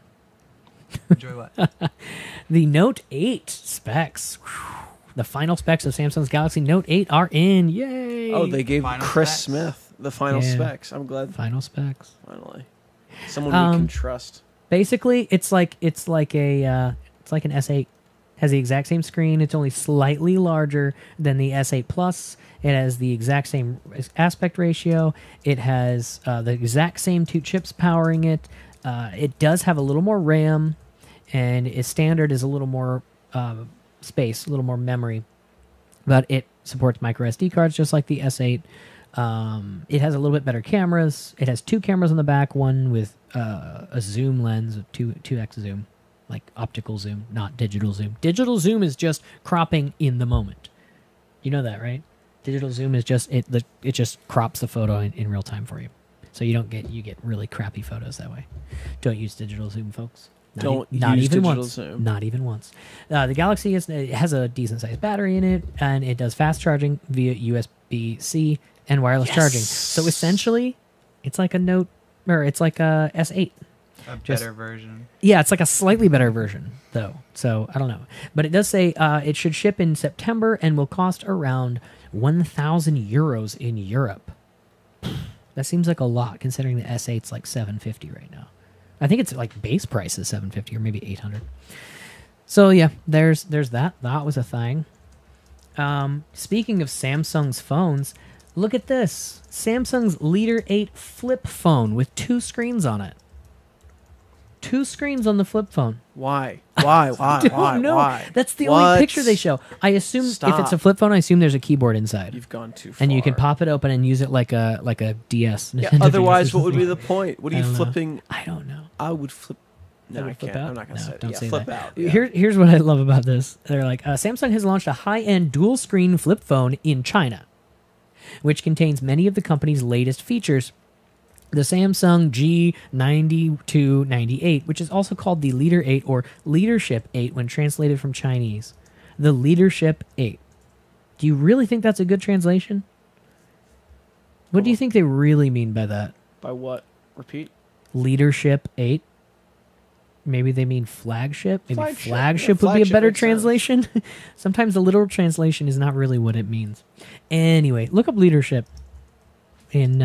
Enjoy what? The Note 8 specs. The final specs of Samsung's Galaxy Note 8 are in. Yay! Oh, they gave Final Chris specs. Smith the final specs. I'm glad. Final specs. Finally, someone we can trust. Basically, it's like an S8. Has the exact same screen. It's only slightly larger than the S8 Plus. It has the exact same aspect ratio. It has the exact same 2 chips powering it. It does have a little more RAM, and its standard is a little more space, a little more memory. But it supports micro SD cards just like the S8. It has a little bit better cameras. It has 2 cameras on the back, one with a zoom lens, a 2x zoom. Like optical zoom, not digital zoom. Digital zoom is just cropping in the moment. You know that, right? Digital zoom is just it just crops the photo in real time for you, so you get really crappy photos that way. Don't use digital zoom, folks. Not use even digital once. zoom. Not even once. The Galaxy it has a decent sized battery in it, and it does fast charging via USB-C and wireless charging. So essentially, it's like a Note, or it's like a S8. A better version. Yeah, it's like a slightly better version, though. So I don't know, but it does say it should ship in September and will cost around 1,000 euros in Europe. That seems like a lot, considering the S8's like 750 right now. I think it's like base price is 750 or maybe 800. So yeah, there's that. That was a thing. Speaking of Samsung's phones, look at this. Samsung's Leader 8 flip phone with 2 screens on it. 2 screens on the flip phone. Why? Why? That's the only picture they show. I assume if it's a flip phone, I assume there's a keyboard inside. You've gone too far. And you can pop it open and use it like a DS. Yeah, otherwise, what would be the point? What are you flipping? I don't know. I would flip. No, I can't. I'm not going to say it. Don't Yeah, say flip that. out. Yeah. Here's what I love about this. They're like, Samsung has launched a high-end dual-screen flip phone in China, which contains many of the company's latest features. The Samsung G9298, which is also called the Leader 8 or Leadership 8 when translated from Chinese. The Leadership 8. Do you really think that's a good translation? What do you think they really mean by that? By what? Repeat. Leadership 8? Maybe they mean flagship? Maybe flagship Yeah, would be a flagship better makes translation? Sometimes the literal translation is not really what it means. Anyway, look up leadership in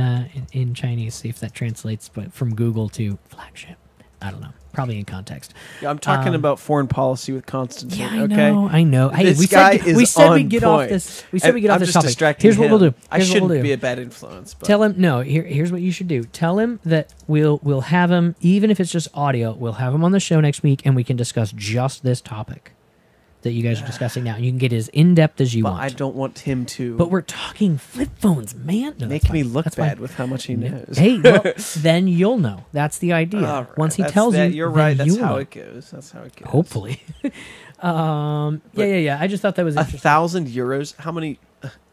Chinese, see if that translates from Google to flagship. I don't know. Probably in context. Yeah, I'm talking about foreign policy with Constantine. Yeah, okay? I know. Hey, This we guy said is we said on we'd get off point. this. We said we get off I'm this just topic. distracting Here's what we'll him. do. I Here's what shouldn't we'll do. be a bad influence. But Tell him no. Here's what you should do. Tell him that we'll have him, even if it's just audio. We'll have him on the show next week, and we can discuss just this topic that you guys are discussing now. And you can get as in depth as you But want. I don't want him to. But we're talking flip phones, man. No, make me fine. look That's bad fine. with how much he knows. Hey, well, then you'll know. That's the idea. All right. Once he That's- tells you, you're then right. That's you'll how know. it goes. That's how it goes. Hopefully. Yeah. I just thought that was interesting. 1,000 euros. How many?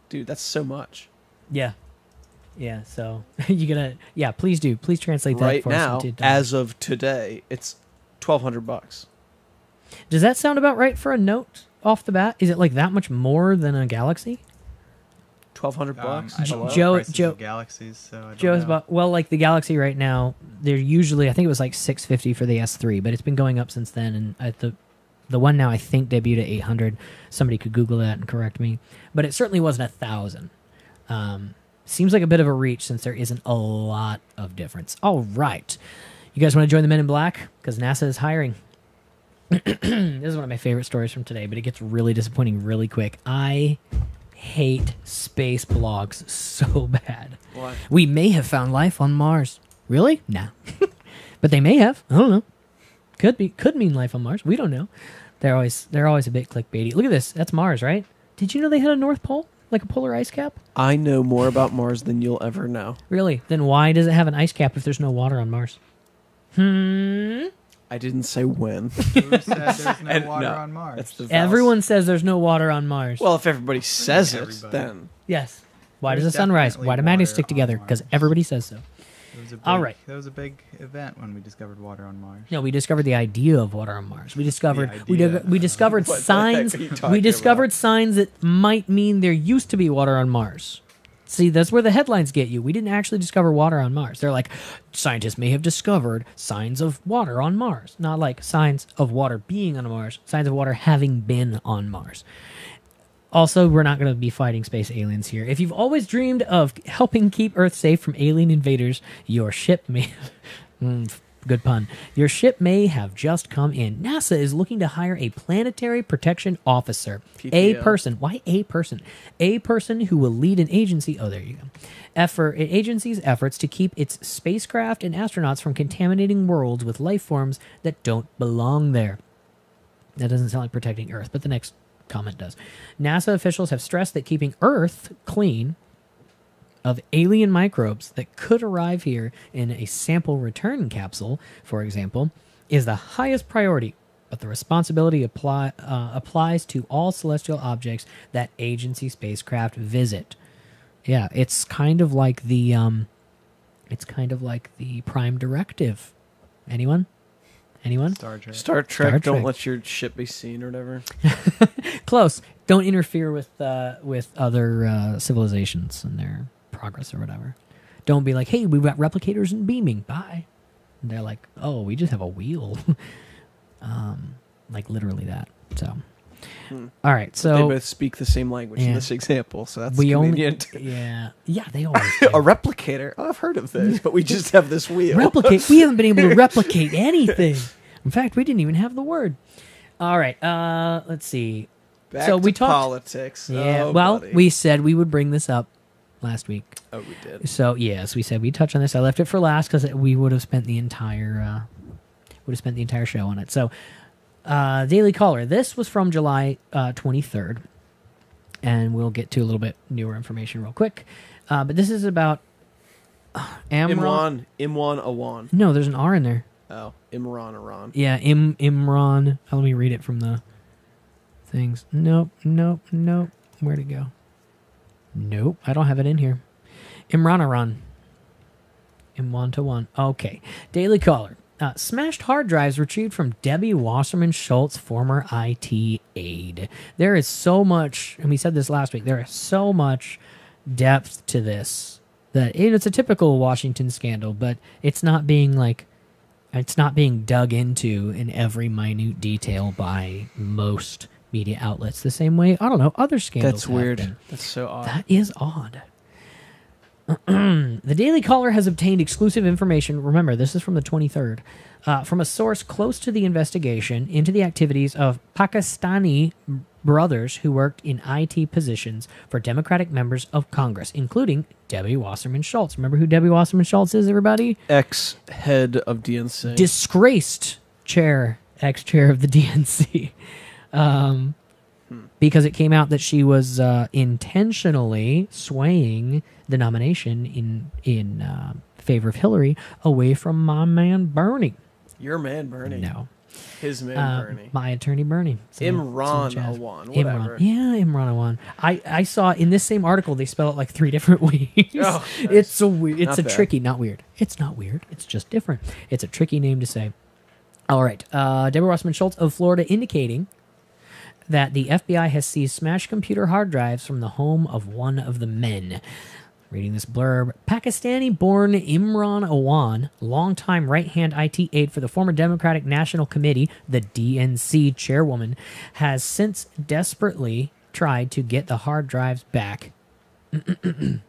Dude, that's so much. Yeah. So you gonna? Yeah. Please do. Please translate that Right for now, us. as of today, it's $1,200. Does that sound about right for a Note off the bat? Is it like that much more than a Galaxy? $1,200. I don't know the Joe- prices Joe- of Galaxies, so I don't Joe's know. about like the Galaxy right now. They're usually I think it was like $650 for the S3, but it's been going up since then. And at the one now I think debuted at $800. Somebody could Google that and correct me, but it certainly wasn't 1,000. Seems like a bit of a reach since there isn't a lot of difference. All right, you guys want to join the Men in Black because NASA is hiring. This is one of my favorite stories from today, but it gets really disappointing really quick. I hate space blogs so bad. Why? We may have found life on Mars. Really? Nah. But they may have. I don't know. Could mean life on Mars. We don't know. They're always a bit clickbaity. Look at this. That's Mars, right? Did you know they had a North Pole? Like a polar ice cap? I know more about Mars than you'll ever know. Really? Then why does it have an ice cap if there's no water on Mars? I didn't say when. Who said there's no And water no, on Mars? That's the vows. Everyone says there's no water on Mars. Well, if everybody says it, everybody. then Yes. Why does There's the sun rise? definitely Why do magnets water stick together? on Because Mars. everybody says so. It was a big, All right. That was a big event when we discovered water on Mars. No, we discovered the idea of water on Mars. We discovered idea. we discovered What the signs. heck are you talking We discovered about? signs that might mean there used to be water on Mars. See, that's where the headlines get you. We didn't actually discover water on Mars. They're like, scientists may have discovered signs of water on Mars. Not like signs of water being on Mars, signs of water having been on Mars. Also, we're not going to be fighting space aliens here. If you've always dreamed of helping keep Earth safe from alien invaders, your ship may... Good pun. Your ship may have just come in. NASA is looking to hire a planetary protection officer. A PPO. person. Why a person? A person who will lead an agency. Oh, there you go. Agency's efforts to keep its spacecraft and astronauts from contaminating worlds with life forms that don't belong there. That doesn't sound like protecting Earth, but the next comment does. NASA officials have stressed that keeping Earth clean of alien microbes that could arrive here in a sample return capsule, for example, is the highest priority. but the responsibility applies to all celestial objects that agency spacecraft visit. Yeah, it's kind of like the Prime Directive. Anyone? Star Trek. Star Trek. Trek. Don't let your ship be seen or whatever. Close. Don't interfere with other civilizations and their progress or whatever. Don't be like, hey, we've got replicators and beaming. Bye. And they're like, oh, we just have a wheel. Like literally that. So, all right. So They both speak the same language in Yeah. this example, so that's we convenient. yeah, they always do. A replicator. Oh, I've heard of this, but we just have this wheel. Replicate. We haven't been able to replicate anything. In fact, we didn't even have the word. All right. Let's see. Back So to we talked politics. Yeah. Oh, well, buddy. we said we would bring this up last week. Oh, we did. So yes, we said we'd touch on this. I left it for last because we would have spent the entire show on it. So, Daily Caller. This was from July 23rd, and we'll get to a little bit newer information real quick. But this is about Imran. Imran Awan. No, there's an R in there. Oh, Imran Iran. Yeah, Imran. Let me read it from the things. Nope. Where'd it go? Nope, I don't have it in here. Imran Iran. Imwan to one. Okay. Daily Caller. Smashed hard drives retrieved from Debbie Wasserman Schultz, former IT aide. There is so much, and we said this last week, there is so much depth to this that it's a typical Washington scandal, but it's not being dug into in every minute detail by most media outlets the same way, I don't know, other scandals That's have weird. been. That's so odd. That is odd. The Daily Caller has obtained exclusive information. Remember, this is from the 23rd. From a source close to the investigation into the activities of Pakistani brothers who worked in IT positions for Democratic members of Congress, including Debbie Wasserman Schultz. Remember who Debbie Wasserman Schultz is, everybody? Ex-head of DNC. Disgraced ex-chair of the DNC. Because it came out that she was intentionally swaying the nomination in favor of Hillary away from my man Bernie. Your man Bernie. No. His man Bernie. My attorney Bernie. Imran jazz. Awan. Whatever. Imran Awan. I saw in this same article they spell it like 3 different ways. Oh, It's a weird. It's not a bad. tricky, not weird. It's not weird. It's just different. It's a tricky name to say. All right. Deborah Rossman Schultz of Florida indicating that the FBI has seized smashed computer hard drives from the home of one of the men. Reading this blurb, Pakistani-born Imran Awan, longtime right-hand IT aide for the former Democratic National Committee, the DNC chairwoman, has since desperately tried to get the hard drives back. The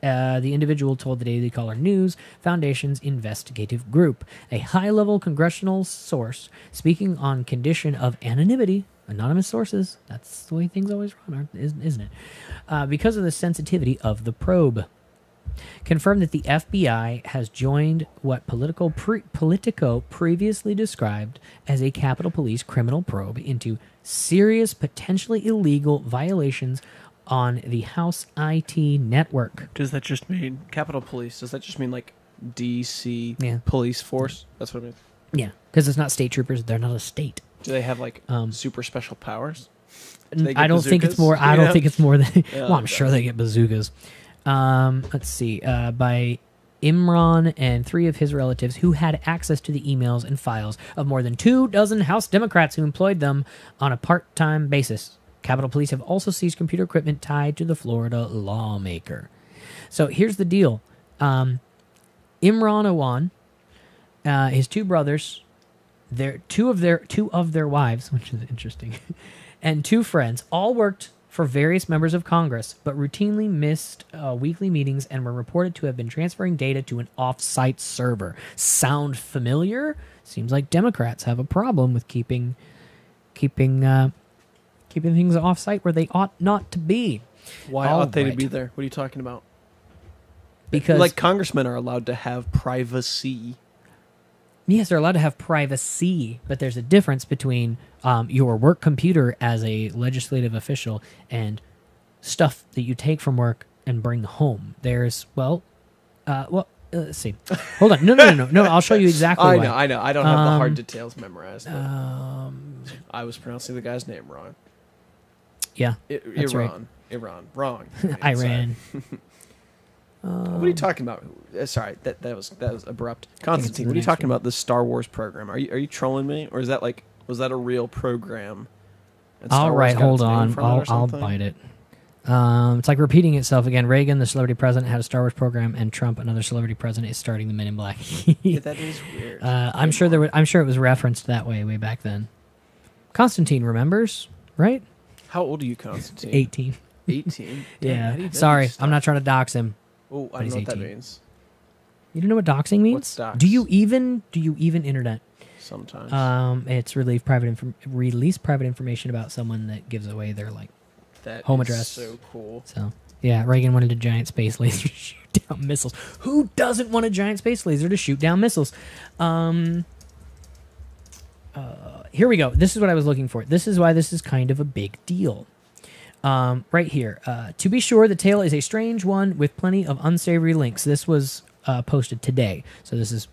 individual told the Daily Caller News Foundation's investigative group, a high-level congressional source speaking on condition of anonymity. Anonymous sources, that's the way things always run, isn't it? Because of the sensitivity of the probe. Confirmed that the FBI has joined what Politico previously described as a Capitol Police criminal probe into serious, potentially illegal violations on the House IT network. Does that just mean Capitol Police? Does that just mean like DC Yeah. police force? That's what it means. Yeah, because it's not state troopers; they're not a state. Do they have like super special powers? I don't think it's more. I don't think it's more than. Well, I'm sure they get bazookas. Let's see. By Imran and 3 of his relatives who had access to the emails and files of more than 24 House Democrats who employed them on a part-time basis. Capitol Police have also seized computer equipment tied to the Florida lawmaker. So here's the deal. Imran Awan, his 2 brothers, two of their wives, which is interesting, and 2 friends, all worked for various members of Congress, but routinely missed weekly meetings and were reported to have been transferring data to an off-site server. Sound familiar? Seems like Democrats have a problem with keeping things off-site where they ought not to be. Why All ought they to right. be there? What are you talking about? Because like congressmen are allowed to have privacy. yes, they're allowed to have privacy, but there's a difference between your work computer as a legislative official and stuff that you take from work and bring home. There's, Let's see. Hold on. No. I'll show you exactly why. I know. I don't have the hard details memorized. I was pronouncing the guy's name wrong. Yeah, that's right. Iran. Wrong. Iran. What are you talking about? Sorry, that was abrupt. Constantine, what are you talking about? This Star Wars program? Are you trolling me, or is that was that a real program? And Star All Wars right, got hold its name on. from it or I'll something? bite it. It's like repeating itself again. Reagan, the celebrity president, had a Star Wars program, and Trump, another celebrity president, is starting the Men in Black. Yeah, that is weird. I'm sure it was referenced that way back then. Constantine remembers, right? How old are you, Constantine? 18. 18? Yeah. Sorry, I'm not trying to dox him. Oh, I don't know what that means. You don't know what doxing means? What's dox? Do you even internet? Sometimes. It's release private information about someone that gives away their That home is address. so cool. So yeah, Reagan wanted a giant space laser to shoot down missiles. Who doesn't want a giant space laser to shoot down missiles? Here we go. This is what I was looking for. This is why this is kind of a big deal. Right here. To be sure, the tale is a strange one with plenty of unsavory links. This was posted today, so this is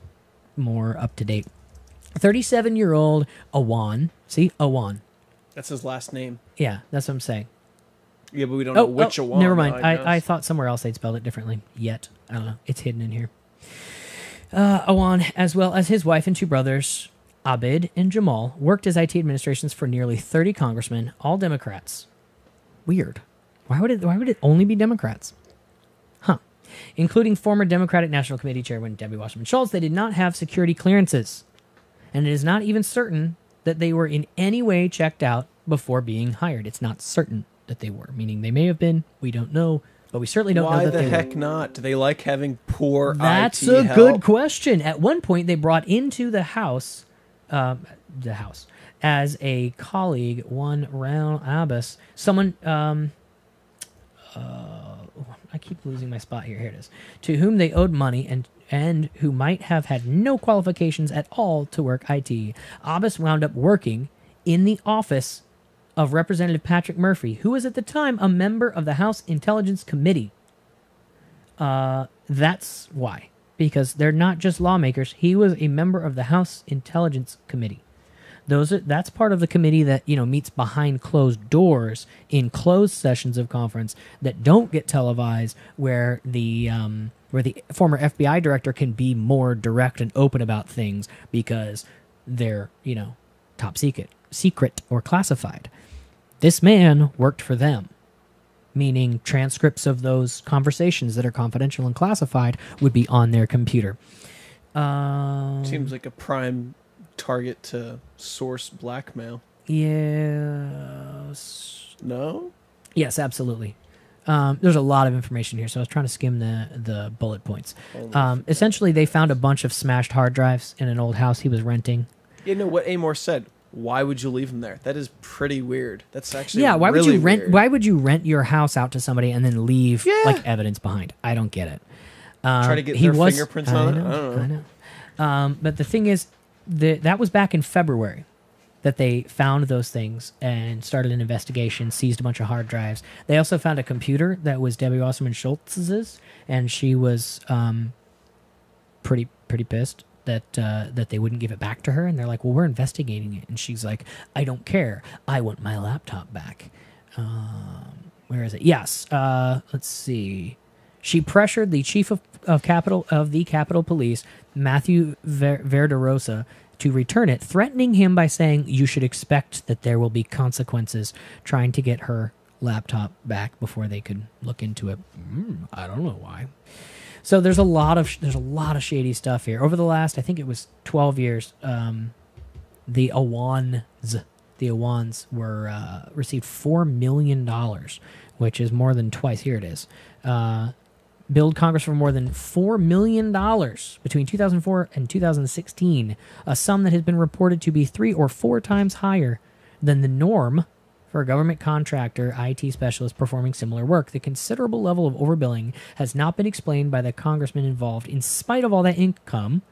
more up to date. 37-year-old Awan. See? Awan. That's his last name. Yeah, that's what I'm saying. Yeah, but we don't know which one. Never mind. I thought somewhere else they'd spelled it differently. Yet. I don't know. It's hidden in here. Awan, as well as his wife and two brothers, Abid and Jamal, worked as IT administrations for nearly 30 congressmen, all Democrats. Weird. Why would it only be Democrats? Huh. Including former Democratic National Committee Chairman Debbie Wasserman Schultz, they did not have security clearances. And it is not even certain that they were in any way checked out before being hired. It's not certain that they were, meaning they may have been. We don't know, but we certainly don't know that they were. Why the heck not? Do they like having poor That's IT a help? good question. At one point, they brought into the house, as a colleague, one Raul Abbas, someone, I keep losing my spot here. Here it is. To whom they owed money and who might have had no qualifications at all to work IT. Abbas wound up working in the office of Representative Patrick Murphy, who was at the time a member of the House Intelligence Committee. That's why. Because they're not just lawmakers. He was a member of the House Intelligence Committee. That's part of the committee that meets behind closed doors in closed sessions of conference that don't get televised, where the former FBI director can be more direct and open about things because they're top secret or classified. This man worked for them, meaning transcripts of those conversations that are confidential and classified would be on their computer. Seems like a prime target to source blackmail. Yes. No? Yes, absolutely. There's a lot of information here, so I was trying to skim the bullet points. Essentially, they found a bunch of smashed hard drives in an old house he was renting. You know what Amor said. Why would you leave them there? That is pretty weird. That's actually why really would you rent? weird. Why would you rent your house out to somebody and then leave evidence behind? I don't get it. Try to get their fingerprints on it? I don't know. But the thing is, that was back in February that they found those things and started an investigation, seized a bunch of hard drives. They also found a computer that was Debbie Wasserman Schultz's, and she was pretty pissed that they wouldn't give it back to her. And they're like, well, we're investigating it. And she's like, I don't care. I want my laptop back. Where is it? Yes. Let's see. She pressured the chief of the Capitol Police, Matthew Verderosa, to return it, threatening him by saying, you should expect that there will be consequences, trying to get her laptop back before they could look into it. I don't know why. So there's a lot of shady stuff here. Over the last, I think it was 12 years, the Awans were received $4 million, which is more than twice. Here it is. Billed Congress for more than $4 million between 2004 and 2016, a sum that has been reported to be 3 or 4 times higher than the norm for a government contractor IT specialist performing similar work. The considerable level of overbilling has not been explained by the congressman involved. In spite of all that income,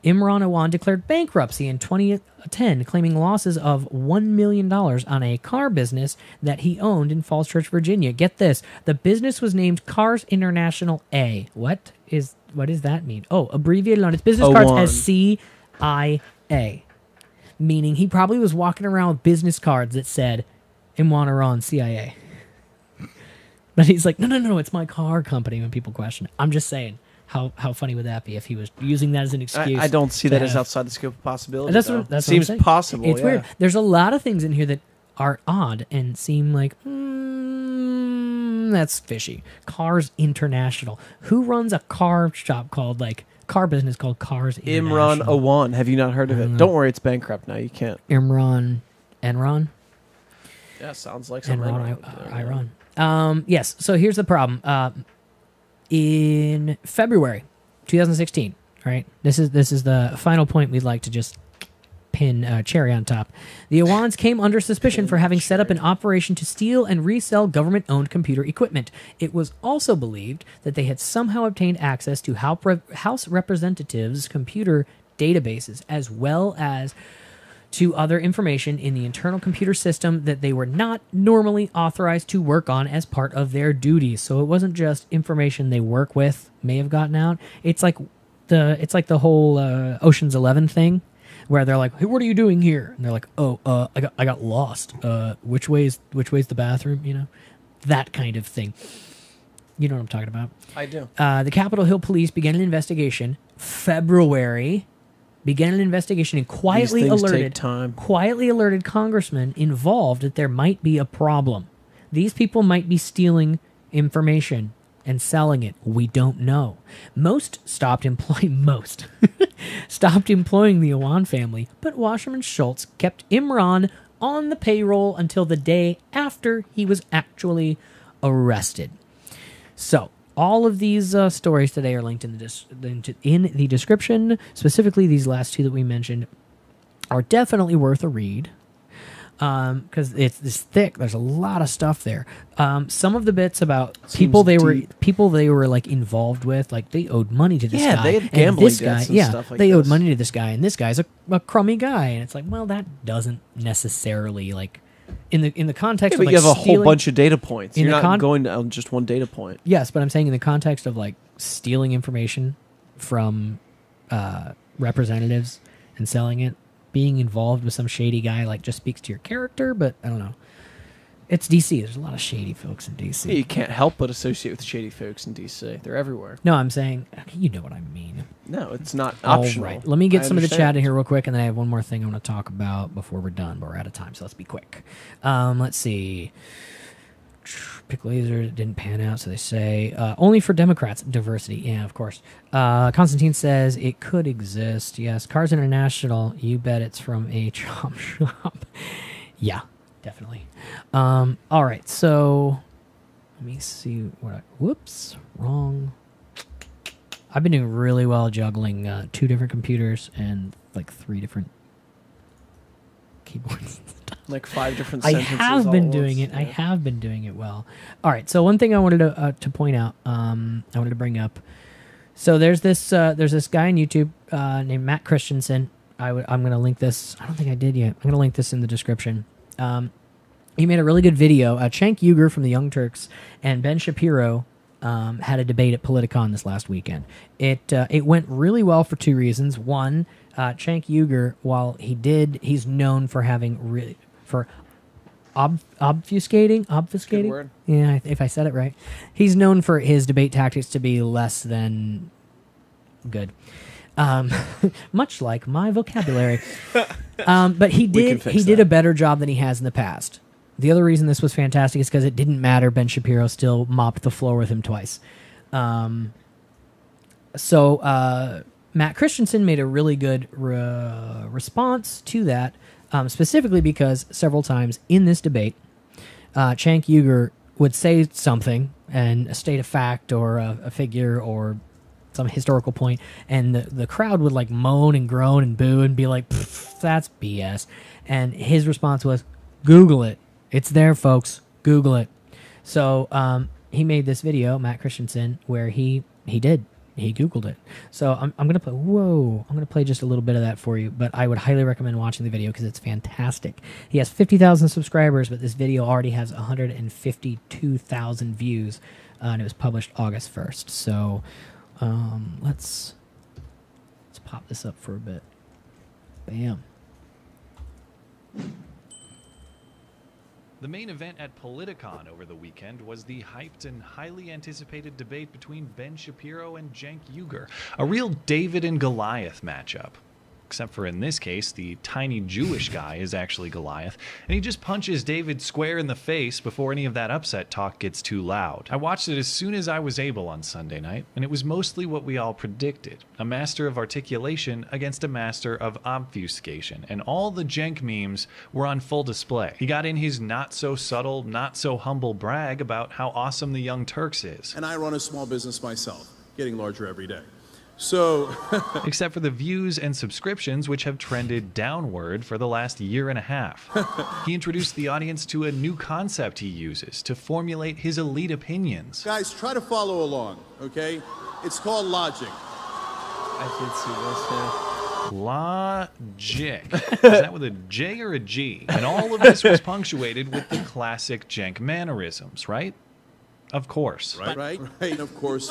Imran Awan declared bankruptcy in 2010, claiming losses of $1 million on a car business that he owned in Falls Church, Virginia. Get this. The business was named Cars International A. What does that mean? Oh, abbreviated on its business cards as CIA. Meaning he probably was walking around with business cards that said Imran Awan CIA. But he's like, no, it's my car company when people question it. I'm just saying. How funny would that be if he was using that as an excuse? I don't see that as outside the scope of possibility. That seems possible. It's weird. There's a lot of things in here that are odd and seem like, that's fishy. Cars International. Who runs a car shop called, like, car business called Cars Imran International? Awan. Have you not heard of it? Don't worry, it's bankrupt now. You can't. Enron? Yeah, sounds like something. Iran. Yes, so here's the problem. In February 2016, right? This is the final point we'd like to just pin cherry on top. The Awans came under suspicion for having set up an operation to steal and resell government-owned computer equipment. It was also believed that they had somehow obtained access to House representatives' computer databases, as well as to other information in the internal computer system that they were not normally authorized to work on as part of their duties. So it wasn't just information they work with may have gotten out. It's like the whole Ocean's 11 thing, where they're like, "Hey, what are you doing here?" And they're like, "Oh, I got lost. Which way's the bathroom?" You know, that kind of thing. You know what I'm talking about? I do. The Capitol Hill Police began an investigation February. And quietly alerted congressmen involved that there might be a problem. These people might be stealing information and selling it. We don't know. Most stopped employing the Awan family, but Wasserman Schultz kept Imran on the payroll until the day after he was actually arrested. So, all of these stories today are linked in the description. Specifically, these last two that we mentioned are definitely worth a read because it's thick. There's a lot of stuff there. Some of the bits about people they were like involved with, like they owed money to this guy. They had gambling debts and stuff like they owed this. money to this guy, and this guy's a crummy guy. And it's like, well, that doesn't necessarily like. In the context of but like you have a stealing, whole bunch of data points. In You're the not going on just one data point. Yes, but I'm saying in the context of like stealing information from representatives and selling it, being involved with some shady guy like just speaks to your character, but I don't know. It's DC. There's a lot of shady folks in DC. Yeah, you can't help but associate with shady folks in DC. They're everywhere. No, I'm saying, you know what I mean. No, it's not optional. All right. Let me get some of the chat in here real quick, and then I have one more thing I want to talk about before we're done, but we're out of time, so let's be quick. Let's see. Pick laser didn't pan out, so they say. Only for Democrats, diversity. Yeah, of course. Constantine says it could exist. Yes, Cars International, you bet it's from a chop shop. Yeah, definitely. All right, so let me see what whoops, wrong. I've been doing really well juggling 2 different computers and like 3 different keyboards. Like 5 different sentences. I have been doing it. Yeah. I have been doing it well. All right. So one thing I wanted to point out, I wanted to bring up. So there's this guy on YouTube named Matt Christiansen. I'm going to link this. I don't think I did yet. I'm going to link this in the description. He made a really good video. Cenk Uygur from the Young Turks and Ben Shapiro had a debate at Politicon this last weekend. It went really well for 2 reasons. One, Cenk Uygur, while he's known for having obfuscating. Good word. Yeah, if I said it right. He's known for his debate tactics to be less than good. Much like my vocabulary. But he did a better job than he has in the past. The other reason this was fantastic is because it didn't matter. Ben Shapiro still mopped the floor with him twice. So Matt Christiansen made a really good response to that, specifically because several times in this debate, Cenk Uygur would say something and state a fact or a figure or some historical point, and the crowd would like moan and groan and boo and be like, that's BS. And his response was, Google it. It's there, folks. Google it. So he made this video, Matt Christiansen, where he did. he Googled it. So I'm going to play, I'm going to play just a little bit of that for you, but I would highly recommend watching the video because it's fantastic. He has 50,000 subscribers, but this video already has 152,000 views, and it was published August 1st. So let's pop this up for a bit. Bam. The main event at Politicon over the weekend was the hyped and highly anticipated debate between Ben Shapiro and Cenk Uygur, a real David and Goliath matchup. Except for in this case, the tiny Jewish guy is actually Goliath, and he just punches David square in the face before any of that upset talk gets too loud. I watched it as soon as I was able on Sunday night, and it was mostly what we all predicted. A master of articulation against a master of obfuscation, and all the Cenk memes were on full display. He got in his not-so-subtle, not-so-humble brag about how awesome the Young Turks is. And I run a small business myself, getting larger every day. So, except for the views and subscriptions, which have trended downward for the last year and a half. He introduced the audience to a new concept he uses to formulate his elite opinions. guys, try to follow along, okay? It's called logic. I did see this, Logic. Is that with a J or a G? And all of this was punctuated with the classic Cenk mannerisms, right? Of course. Right, of course.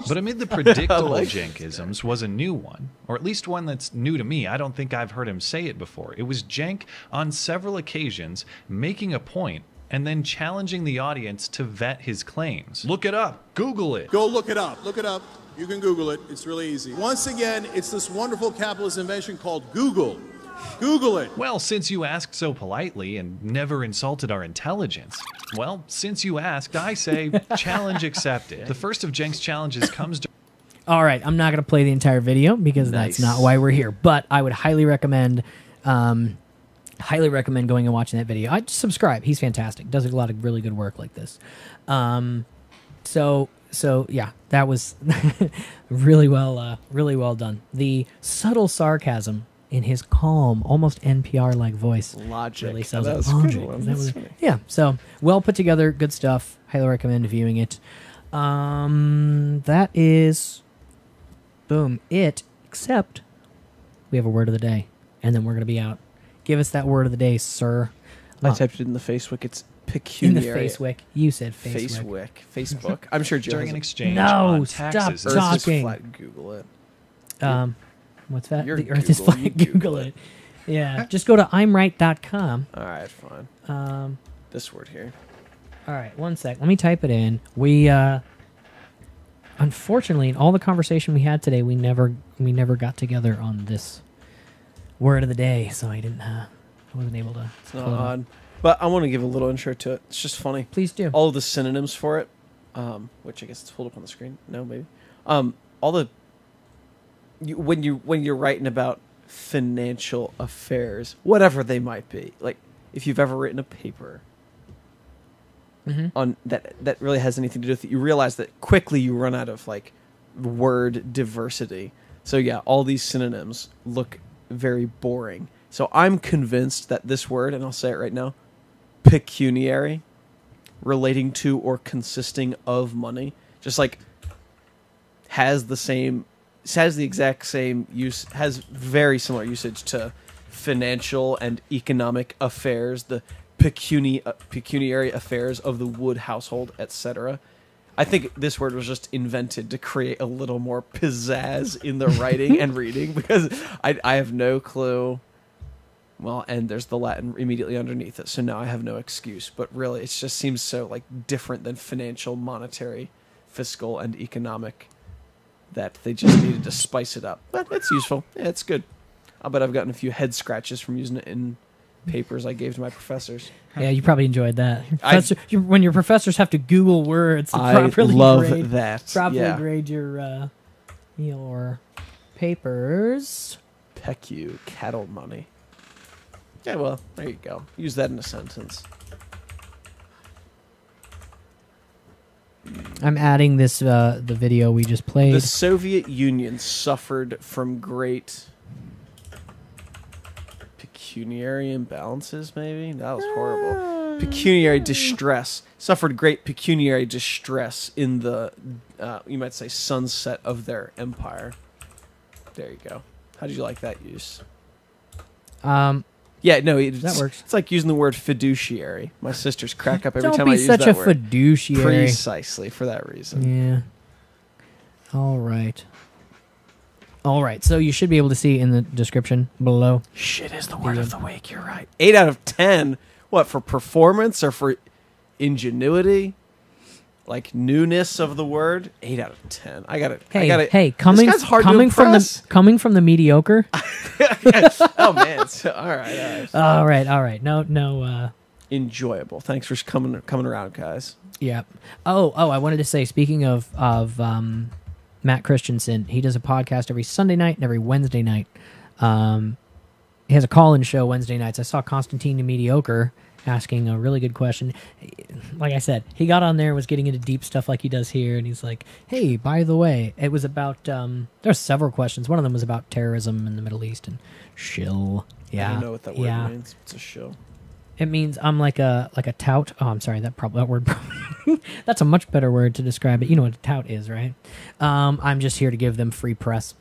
But amid the predictable Cenkisms was a new one, or at least one that's new to me. I don't think I've heard him say it before. It was Cenk on several occasions making a point and then challenging the audience to vet his claims. Look it up. Google it. Go look it up. Look it up. You can Google it. It's really easy. Once again, it's this wonderful capitalist invention called Google. Google it. Well, since you asked so politely and never insulted our intelligence, well, since you asked, I say challenge accepted. The first of Cenk's challenges comes to... All right, I'm not going to play the entire video because that's not why we're here. But I would highly recommend going and watching that video. I'd subscribe. He's fantastic. Does a lot of really good work like this. So yeah, that was really well done. The subtle sarcasm in his calm, almost NPR-like voice. Logic. Really sells That it. was a good Logic. one. That That's was- funny. yeah, so well put together, good stuff. Highly recommend viewing it. That is, boom, it, except we have a word of the day, and then we're going to be out. Give us that word of the day, sir. I typed it in the Facebook. It's pecuniary. In the Facebook. You said Facebook. Facebook. I'm sure Joe during has an it. exchange No, on stop taxes. Or just talking. flat Google it. What's that? You're The earth is Google, flat. you Google it. Yeah, just go to imright.com. All right, fine. This word here. All right, one sec. Let me type it in. We, unfortunately, in all the conversation we had today, we never got together on this word of the day, so I wasn't able to. It's not odd. But I want to give a little intro to it. It's just funny. Please do. All of the synonyms for it, which I guess it's pulled up on the screen. No, maybe. All the when you're writing about financial affairs, whatever they might be, like if you've ever written a paper on that really has anything to do with it, you realize that quickly you run out of like word diversity. So yeah, all these synonyms look very boring. So I'm convinced that this word, and I'll say it right now, pecuniary, relating to or consisting of money, just like has the exact same use, has very similar usage to financial and economic affairs, the pecuniary affairs of the Wood household, etc. I think this word was just invented to create a little more pizzazz in the writing and reading, because I have no clue. Well, and there's the Latin immediately underneath it, so now I have no excuse. But really, it just seems so like different than financial, monetary, fiscal, and economic that they just needed to spice it up. But it's useful. Yeah, it's good. I bet I've gotten a few head scratches from using it in papers I gave to my professors. Yeah, you probably enjoyed that. When your professors have to Google words to properly grade, that. grade your papers. Pecu, cattle money. Yeah, well, there you go. Use that in a sentence. I'm adding this the video we just played. The Soviet Union suffered from great pecuniary imbalances, maybe? That was horrible. pecuniary distress. Suffered great pecuniary distress in the, you might say, sunset of their empire. There you go. How did you like that use? Yeah, no, that works. It's like using the word fiduciary. My sisters crack up every Don't time be I use such that a word. fiduciary. Precisely for that reason. Yeah. All right. All right. So you should be able to see in the description below. Shit is the word of the week. You're right. 8 out of 10. What, for performance or for ingenuity? Like newness of the word? 8 out of 10. I got it. Hey, coming this guy's hard coming to from impress. the mediocre. Oh man. So, all right. All right. No. Enjoyable. Thanks for coming around, guys. Yeah. Oh. I wanted to say, speaking of Matt Christiansen, he does a podcast every Sunday night and every Wednesday night. He has a call-in show Wednesday nights. I saw Constantine the Mediocre asking a really good question. Like I said, he got on there and was getting into deep stuff like he does here, and he's like, hey, by the way, it was about, there's several questions. One of them was about terrorism in the Middle East and shill. Yeah. I don't know what that word means. It's a show. It means I'm like a tout. Oh, I'm sorry. That word. That's a much better word to describe it. You know what a tout is, right? I'm just here to give them free press.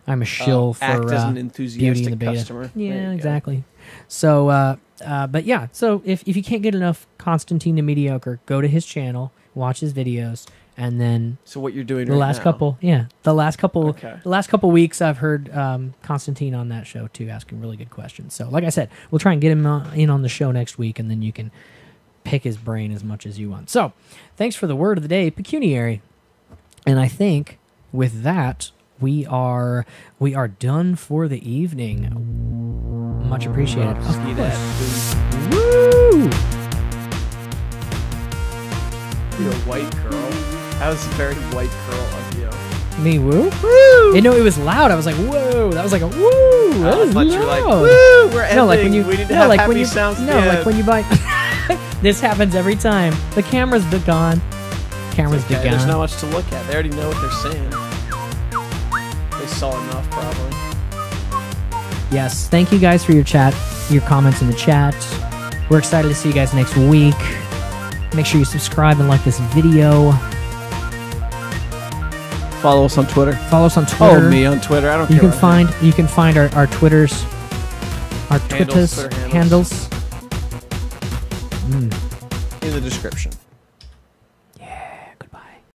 I'm a shill for act as an Beauty enthusiastic and the Beta. customer. Yeah, exactly. So, but yeah. So if you can't get enough Constantine the Mediocre, go to his channel, watch his videos, and then So what you're doing the right last now. couple, the last couple weeks, I've heard Constantine on that show too, asking really good questions. So, like I said, we'll try and get him in on the show next week, and then you can pick his brain as much as you want. So, thanks for the word of the day, pecuniary. And I think with that, we are done for the evening. Much appreciated. See that? Woo! You're a white girl. That was a very white girl of you. Me woo? Woo! You know, it was loud. I was like, whoa. That was like a woo. That was I thought you were loud. like, woo, we're ending. No, like when you, we need to no, have like happy when you, sounds. no, like when you buy. This happens every time. The camera's gone. Camera's okay, gone. there's not much to look at. They already know what they're saying. They saw enough, probably. Yes. Thank you guys for your chat, your comments in the chat. We're excited to see you guys next week. Make sure you subscribe and like this video. Follow us on Twitter. Follow us on Twitter. Follow me on Twitter. I don't You care. can find our Twitters, our Handles, Twitters Twitter handles. in the description.